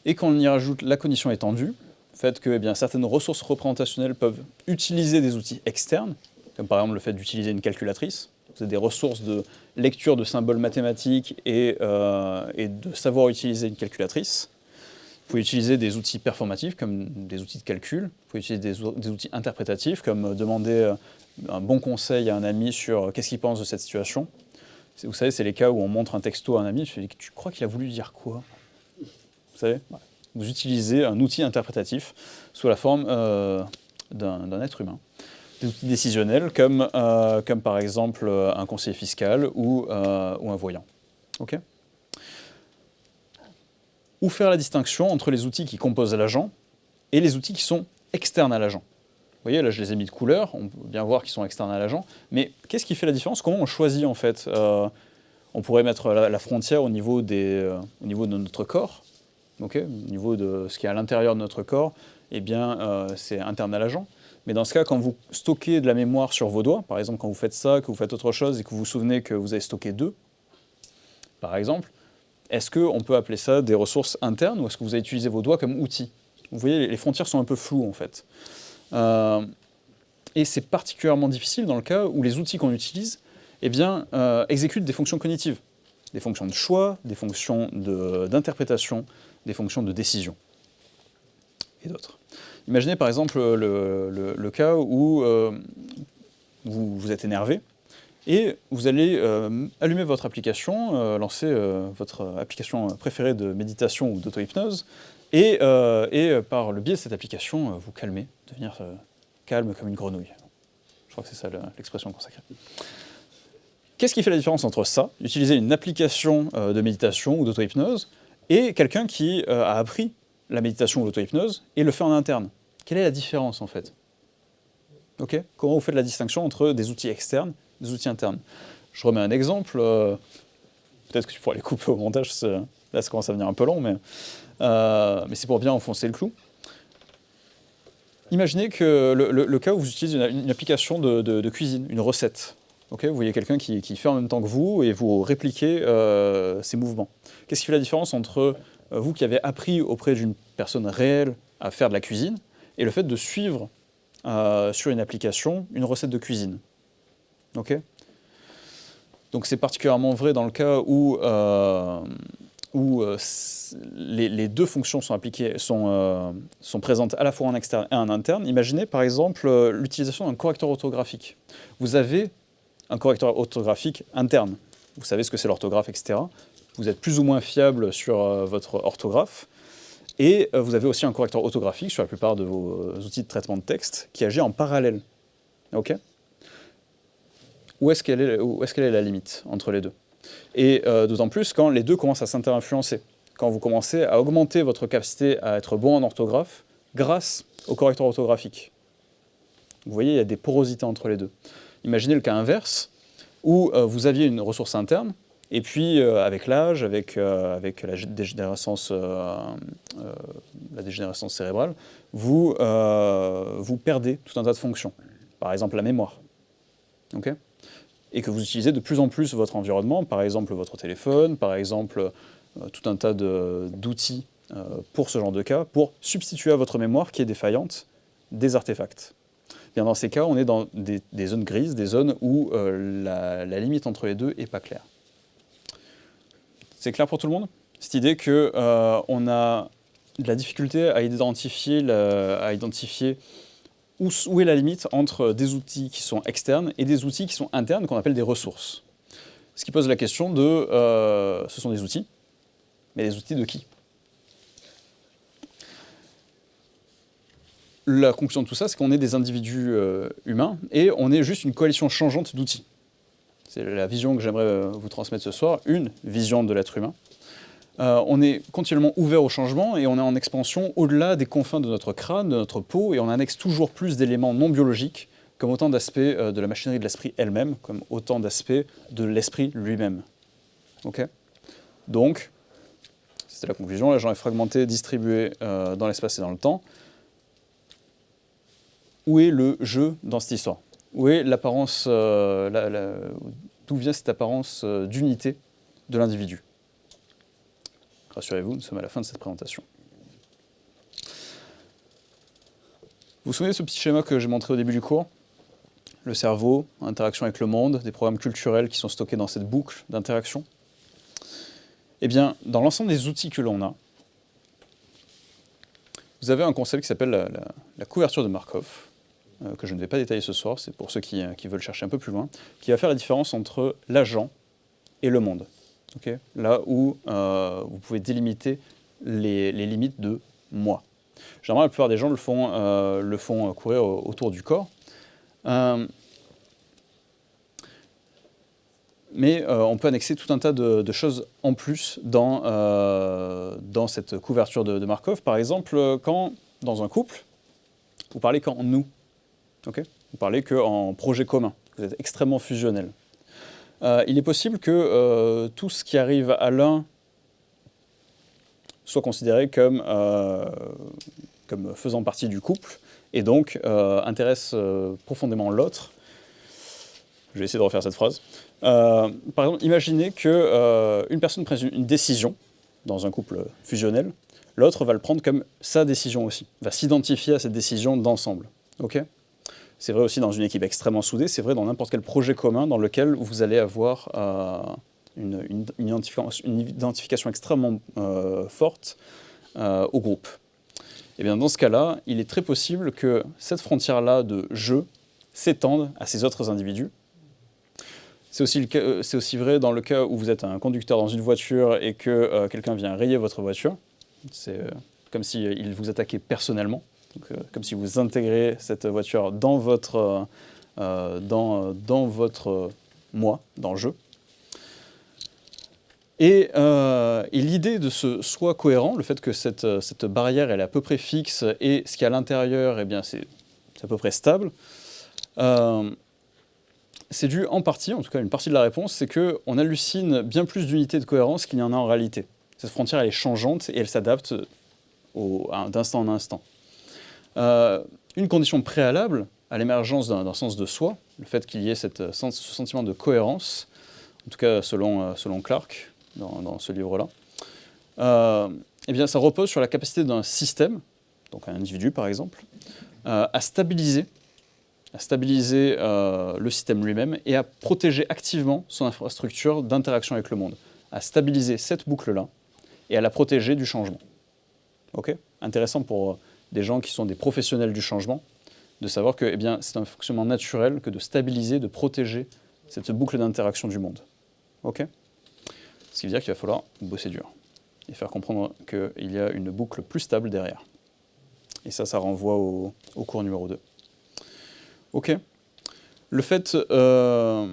et qu'on y rajoute la cognition étendue, le fait que certaines ressources représentationnelles peuvent utiliser des outils externes, comme par exemple le fait d'utiliser une calculatrice. Vous avez des ressources de lecture de symboles mathématiques et de savoir utiliser une calculatrice. Vous pouvez utiliser des outils performatifs comme des outils de calcul. Vous pouvez utiliser des outils interprétatifs comme demander un bon conseil à un ami sur qu'est-ce qu'il pense de cette situation. Vous savez, c'est les cas où on montre un texto à un ami, tu crois qu'il a voulu dire quoi? Vous savez, vous utilisez un outil interprétatif sous la forme d'un être humain. Des outils décisionnels comme par exemple un conseiller fiscal ou un voyant. Okay. Ou faire la distinction entre les outils qui composent l'agent et les outils qui sont externes à l'agent. Vous voyez, là je les ai mis de couleur, on peut bien voir qu'ils sont externes à l'agent, mais qu'est-ce qui fait la différence? Comment on choisit en fait on pourrait mettre la frontière au niveau de notre corps, okay, au niveau de ce qui est à l'intérieur de notre corps, eh bien c'est interne à l'agent. Mais dans ce cas, quand vous stockez de la mémoire sur vos doigts, par exemple quand vous faites ça, que vous faites autre chose et que vous vous souvenez que vous avez stocké 2, par exemple, est-ce qu'on peut appeler ça des ressources internes ou est-ce que vous avez utilisé vos doigts comme outils? Vous voyez, les frontières sont un peu floues en fait. Et c'est particulièrement difficile dans le cas où les outils qu'on utilise exécutent des fonctions cognitives, des fonctions de choix, des fonctions d'interprétation, des fonctions de décision et d'autres. Imaginez par exemple le cas où vous êtes énervé et vous allez allumer votre application, lancer votre application préférée de méditation ou d'auto-hypnose et par le biais de cette application, vous calmer, devenir calme comme une grenouille. Je crois que c'est ça l'expression consacrée. Qu'est-ce qui fait la différence entre ça, utiliser une application de méditation ou d'auto-hypnose, et quelqu'un qui a appris la méditation ou l'auto-hypnose et le fait en interne? Quelle est la différence en fait? Okay. Comment vous faites la distinction entre des outils externes et des outils internes? Je remets un exemple, peut-être que tu pourras les couper au montage, là ça commence à venir un peu long, mais c'est pour bien enfoncer le clou. Imaginez que le cas où vous utilisez une application de cuisine, une recette. Okay, vous voyez quelqu'un qui fait en même temps que vous et vous répliquez ses mouvements. Qu'est-ce qui fait la différence entre vous qui avez appris auprès d'une personne réelle à faire de la cuisine et le fait de suivre sur une application une recette de cuisine? Okay. Donc c'est particulièrement vrai dans le cas où les deux fonctions sont présentes à la fois en externe et en interne. Imaginez par exemple l'utilisation d'un correcteur orthographique. Vous avez un correcteur orthographique interne. Vous savez ce que c'est l'orthographe, etc. Vous êtes plus ou moins fiable sur votre orthographe. Et vous avez aussi un correcteur orthographique sur la plupart de vos outils de traitement de texte qui agit en parallèle. Okay. Où est-ce qu'elle est la limite entre les deux? Et d'autant plus quand les deux commencent à s'inter-influencer. Quand vous commencez à augmenter votre capacité à être bon en orthographe grâce au correcteur orthographique. Vous voyez, il y a des porosités entre les deux. Imaginez le cas inverse, où vous aviez une ressource interne, et puis avec l'âge, avec la dégénérescence cérébrale, vous perdez tout un tas de fonctions. Par exemple la mémoire. Okay. Et que vous utilisez de plus en plus votre environnement, par exemple votre téléphone, par exemple tout un tas d'outils pour ce genre de cas, pour substituer à votre mémoire qui est défaillante des artefacts. Bien, dans ces cas, on est dans des zones grises, des zones où la limite entre les deux n'est pas claire. C'est clair pour tout le monde? Cette idée qu'on a de la difficulté à identifier où est la limite entre des outils qui sont externes et des outils qui sont internes, qu'on appelle des ressources. Ce qui pose la question de ce sont des outils, mais des outils de qui? La conclusion de tout ça, c'est qu'on est des individus humains et on est juste une coalition changeante d'outils. C'est la vision que j'aimerais vous transmettre ce soir, une vision de l'être humain. On est continuellement ouvert au changement et on est en expansion au-delà des confins de notre crâne, de notre peau, et on annexe toujours plus d'éléments non biologiques comme autant d'aspects de la machinerie de l'esprit elle-même, comme autant d'aspects de l'esprit lui-même. Okay. Donc, c'était la conclusion, les gens est fragmenté, distribué dans l'espace et dans le temps. Où est le jeu dans cette histoire? Où est l'apparence, d'où vient cette apparence d'unité de l'individu? Rassurez-vous, nous sommes à la fin de cette présentation. Vous vous souvenez de ce petit schéma que j'ai montré au début du cours? Le cerveau, interaction avec le monde, des programmes culturels qui sont stockés dans cette boucle d'interaction. Eh bien, dans l'ensemble des outils que l'on a, vous avez un concept qui s'appelle la couverture de Markov, que je ne vais pas détailler ce soir, c'est pour ceux qui veulent chercher un peu plus loin, qui va faire la différence entre l'agent et le monde. Okay. Là où vous pouvez délimiter les limites de moi. Généralement, la plupart des gens le font courir autour du corps. Mais on peut annexer tout un tas de choses en plus dans cette couverture de Markov. Par exemple, quand, dans un couple, vous parlez qu'en nous. Okay. Vous parlez qu'en projet commun. Vous êtes extrêmement fusionnel. Il est possible que tout ce qui arrive à l'un soit considéré comme faisant partie du couple et donc intéresse profondément l'autre. Je vais essayer de refaire cette phrase. Par exemple, imaginez qu'une personne prenne une décision dans un couple fusionnel, l'autre va le prendre comme sa décision aussi, va s'identifier à cette décision d'ensemble. Okay. C'est vrai aussi dans une équipe extrêmement soudée, c'est vrai dans n'importe quel projet commun dans lequel vous allez avoir une identification extrêmement forte au groupe. Et bien dans ce cas-là, il est très possible que cette frontière-là de jeu s'étende à ces autres individus. C'est aussi vrai dans le cas où vous êtes un conducteur dans une voiture et que quelqu'un vient rayer votre voiture. C'est comme s'il vous attaquait personnellement, donc, comme si vous intégrez cette voiture dans votre, dans votre moi, dans le jeu. Et l'idée de ce soi cohérent, le fait que cette barrière elle est à peu près fixe et ce qu'il y a à l'intérieur, eh bien c'est à peu près stable, c'est dû en partie, en tout cas une partie de la réponse, c'est qu'on hallucine bien plus d'unités de cohérence qu'il y en a en réalité. Cette frontière elle est changeante et elle s'adapte d'instant en instant. Une condition préalable à l'émergence d'un sens de soi, le fait qu'il y ait ce sentiment de cohérence, en tout cas selon Clark, dans ce livre-là, eh bien, ça repose sur la capacité d'un système, donc un individu par exemple, à stabiliser le système lui-même et à protéger activement son infrastructure d'interaction avec le monde, à stabiliser cette boucle-là et à la protéger du changement. Okay ? Intéressant pour des gens qui sont des professionnels du changement, de savoir que c'est un fonctionnement naturel que de stabiliser, de protéger cette boucle d'interaction du monde. Okay ? Ce qui veut dire qu'il va falloir bosser dur et faire comprendre qu'il y a une boucle plus stable derrière. Et ça renvoie au cours numéro 2. Ok. Le fait de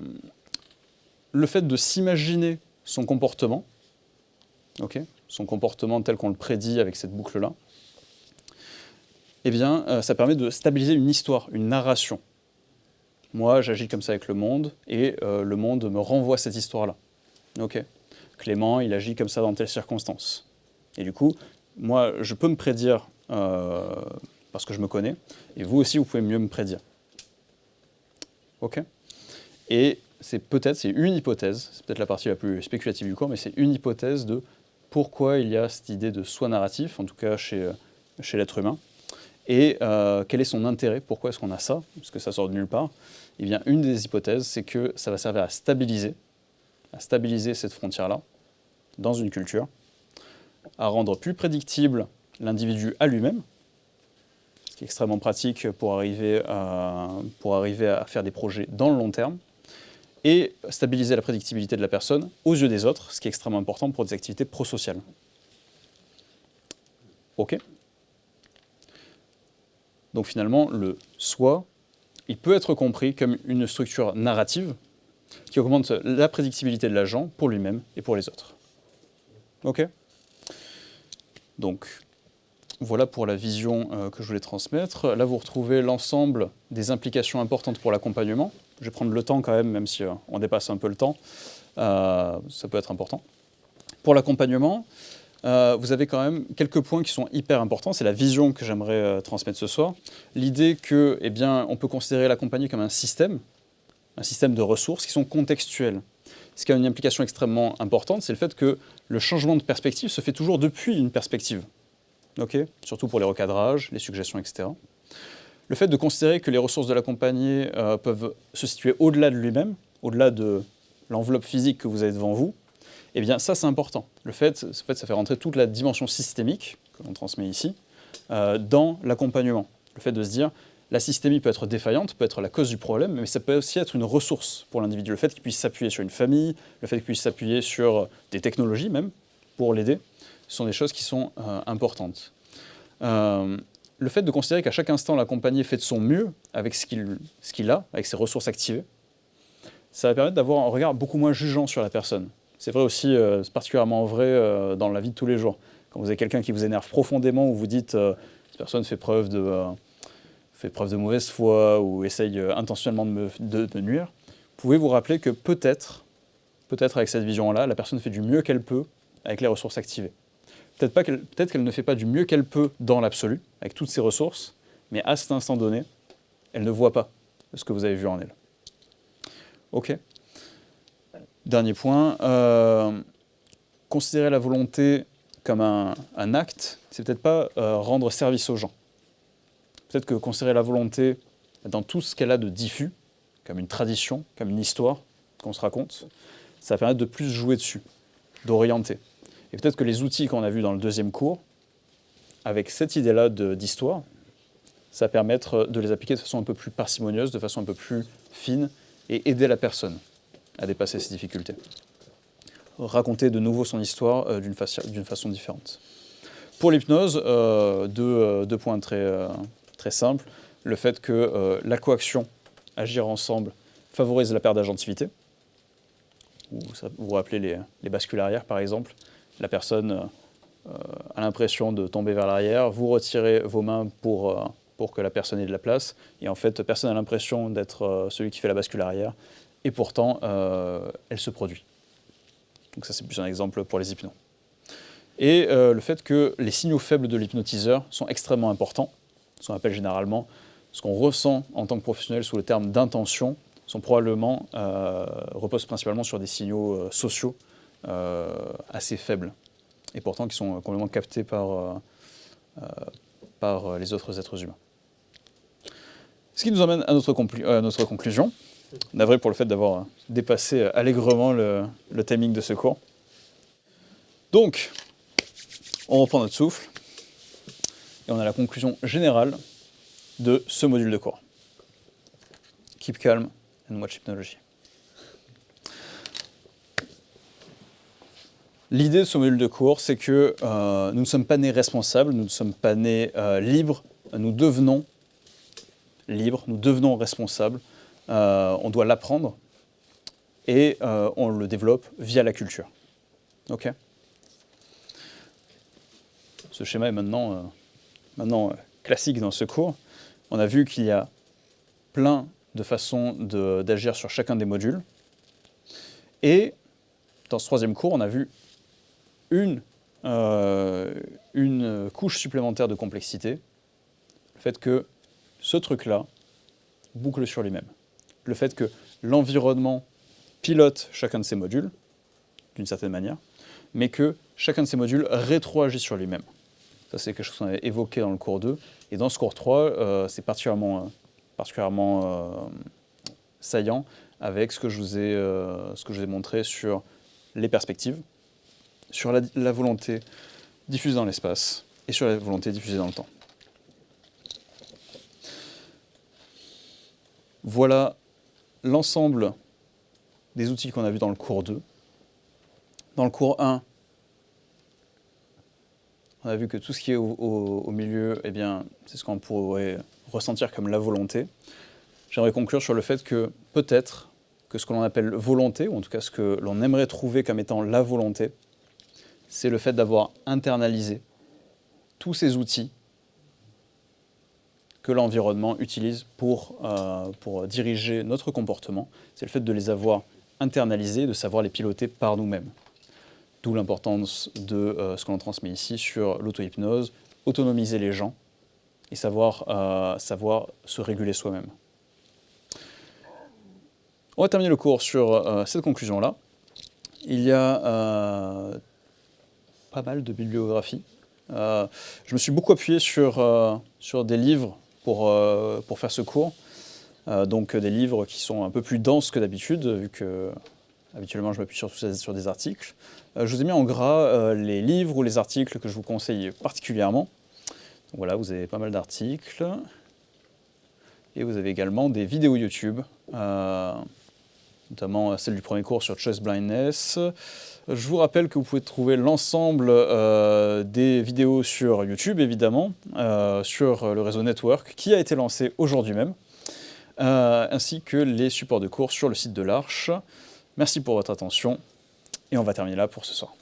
s'imaginer son comportement, okay, son comportement tel qu'on le prédit avec cette boucle-là, eh bien, ça permet de stabiliser une histoire, une narration. Moi, j'agis comme ça avec le monde, et le monde me renvoie cette histoire-là. Okay. Clément, il agit comme ça dans telles circonstances. Et du coup, moi, je peux me prédire parce que je me connais, et vous aussi, vous pouvez mieux me prédire. Ok ? Et c'est une hypothèse, c'est peut-être la partie la plus spéculative du cours, mais c'est une hypothèse de pourquoi il y a cette idée de soi narratif, en tout cas chez l'être humain, et quel est son intérêt, pourquoi est-ce qu'on a ça, parce que ça sort de nulle part. Eh bien, une des hypothèses, c'est que ça va servir à stabiliser cette frontière-là dans une culture, à rendre plus prédictible l'individu à lui-même, ce qui est extrêmement pratique pour arriver à faire des projets dans le long terme, et stabiliser la prédictibilité de la personne aux yeux des autres, ce qui est extrêmement important pour des activités prosociales. Ok ? Donc finalement, le soi, il peut être compris comme une structure narrative qui augmente la prédictibilité de l'agent pour lui-même et pour les autres. Ok ? Donc, voilà pour la vision que je voulais transmettre. Là, vous retrouvez l'ensemble des implications importantes pour l'accompagnement. Je vais prendre le temps quand même si on dépasse un peu le temps. Ça peut être important. Pour l'accompagnement, vous avez quand même quelques points qui sont hyper importants. C'est la vision que j'aimerais transmettre ce soir. L'idée que, on peut considérer l'accompagné comme un système de ressources qui sont contextuelles. Ce qui a une implication extrêmement importante, c'est le fait que le changement de perspective se fait toujours depuis une perspective. Okay, surtout pour les recadrages, les suggestions, etc. Le fait de considérer que les ressources de l'accompagné peuvent se situer au-delà de lui-même, au-delà de l'enveloppe physique que vous avez devant vous, eh bien ça c'est important. Le fait, ça fait rentrer toute la dimension systémique, que l'on transmet ici, dans l'accompagnement. Le fait de se dire, la systémie peut être défaillante, peut être la cause du problème, mais ça peut aussi être une ressource pour l'individu. Le fait qu'il puisse s'appuyer sur une famille, le fait qu'il puisse s'appuyer sur des technologies même, pour l'aider, ce sont des choses qui sont importantes. Le fait de considérer qu'à chaque instant, l'accompagné fait de son mieux avec ce qu'il a, avec ses ressources activées, ça va permettre d'avoir un regard beaucoup moins jugeant sur la personne. C'est vrai aussi, c'est particulièrement vrai dans la vie de tous les jours. Quand vous avez quelqu'un qui vous énerve profondément, ou vous dites cette personne fait preuve de mauvaise foi ou essaye intentionnellement de me nuire, vous pouvez vous rappeler que peut-être avec cette vision-là, la personne fait du mieux qu'elle peut avec les ressources activées. Peut-être qu'elle ne fait pas du mieux qu'elle peut dans l'absolu, avec toutes ses ressources, mais à cet instant donné, elle ne voit pas ce que vous avez vu en elle. Ok. Dernier point, considérer la volonté comme un acte, c'est peut-être pas rendre service aux gens. Peut-être que considérer la volonté dans tout ce qu'elle a de diffus, comme une tradition, comme une histoire qu'on se raconte, ça va permettre de plus jouer dessus, d'orienter. Et peut-être que les outils qu'on a vus dans le deuxième cours, avec cette idée-là d'histoire, ça va permettre de les appliquer de façon un peu plus parcimonieuse, de façon un peu plus fine, et aider la personne à dépasser ces difficultés. Raconter de nouveau son histoire d'une façon différente. Pour l'hypnose, deux points très simples. Le fait que la coaction, agir ensemble, favorise la perte d'agentivité. Vous vous rappelez les bascules arrière, par exemple. La personne a l'impression de tomber vers l'arrière, vous retirez vos mains pour que la personne ait de la place, et en fait, personne n'a l'impression d'être celui qui fait la bascule arrière, et pourtant, elle se produit. Donc ça, c'est plus un exemple pour les hypnos. Et le fait que les signaux faibles de l'hypnotiseur sont extrêmement importants, ce qu'on appelle généralement, ce qu'on ressent en tant que professionnel sous le terme d'intention, reposent principalement sur des signaux sociaux assez faibles, et pourtant qui sont complètement captés par les autres êtres humains. Ce qui nous emmène à notre conclusion. Navré pour le fait d'avoir dépassé allègrement le timing de ce cours. Donc, on reprend notre souffle, et on a la conclusion générale de ce module de cours. Keep calm and watch hypnology. L'idée de ce module de cours, c'est que nous ne sommes pas nés responsables, nous ne sommes pas nés libres, nous devenons libres, nous devenons responsables, on doit l'apprendre et on le développe via la culture. Ok ? Ce schéma est maintenant classique dans ce cours. On a vu qu'il y a plein de façons d'agir sur chacun des modules. Et dans ce troisième cours, on a vu une couche supplémentaire de complexité, le fait que ce truc-là boucle sur lui-même. Le fait que l'environnement pilote chacun de ces modules, d'une certaine manière, mais que chacun de ces modules rétroagit sur lui-même. Ça, c'est quelque chose qu'on avait évoqué dans le cours 2. Et dans ce cours 3, c'est particulièrement saillant avec ce que je vous ai montré sur les perspectives, sur la volonté diffusée dans l'espace et sur la volonté diffusée dans le temps. Voilà l'ensemble des outils qu'on a vus dans le cours 2. Dans le cours 1, on a vu que tout ce qui est au milieu, eh bien, c'est ce qu'on pourrait ressentir comme la volonté. J'aimerais conclure sur le fait que peut-être que ce que l'on appelle volonté, ou en tout cas ce que l'on aimerait trouver comme étant la volonté, c'est le fait d'avoir internalisé tous ces outils que l'environnement utilise pour diriger notre comportement. C'est le fait de les avoir internalisés, de savoir les piloter par nous-mêmes. D'où l'importance de ce que l'on transmet ici sur l'auto-hypnose, autonomiser les gens et savoir se réguler soi-même. On va terminer le cours sur cette conclusion-là. Il y a pas mal de bibliographies. Je me suis beaucoup appuyé sur des livres pour faire ce cours. Donc des livres qui sont un peu plus denses que d'habitude, vu que habituellement je m'appuie surtout sur des articles. Je vous ai mis en gras les livres ou les articles que je vous conseille particulièrement. Donc voilà, vous avez pas mal d'articles. Et vous avez également des vidéos YouTube, notamment celle du premier cours sur Choice Blindness. Je vous rappelle que vous pouvez trouver l'ensemble des vidéos sur YouTube, évidemment, sur le réseau Network, qui a été lancé aujourd'hui même, ainsi que les supports de cours sur le site de l'Arche. Merci pour votre attention, et on va terminer là pour ce soir.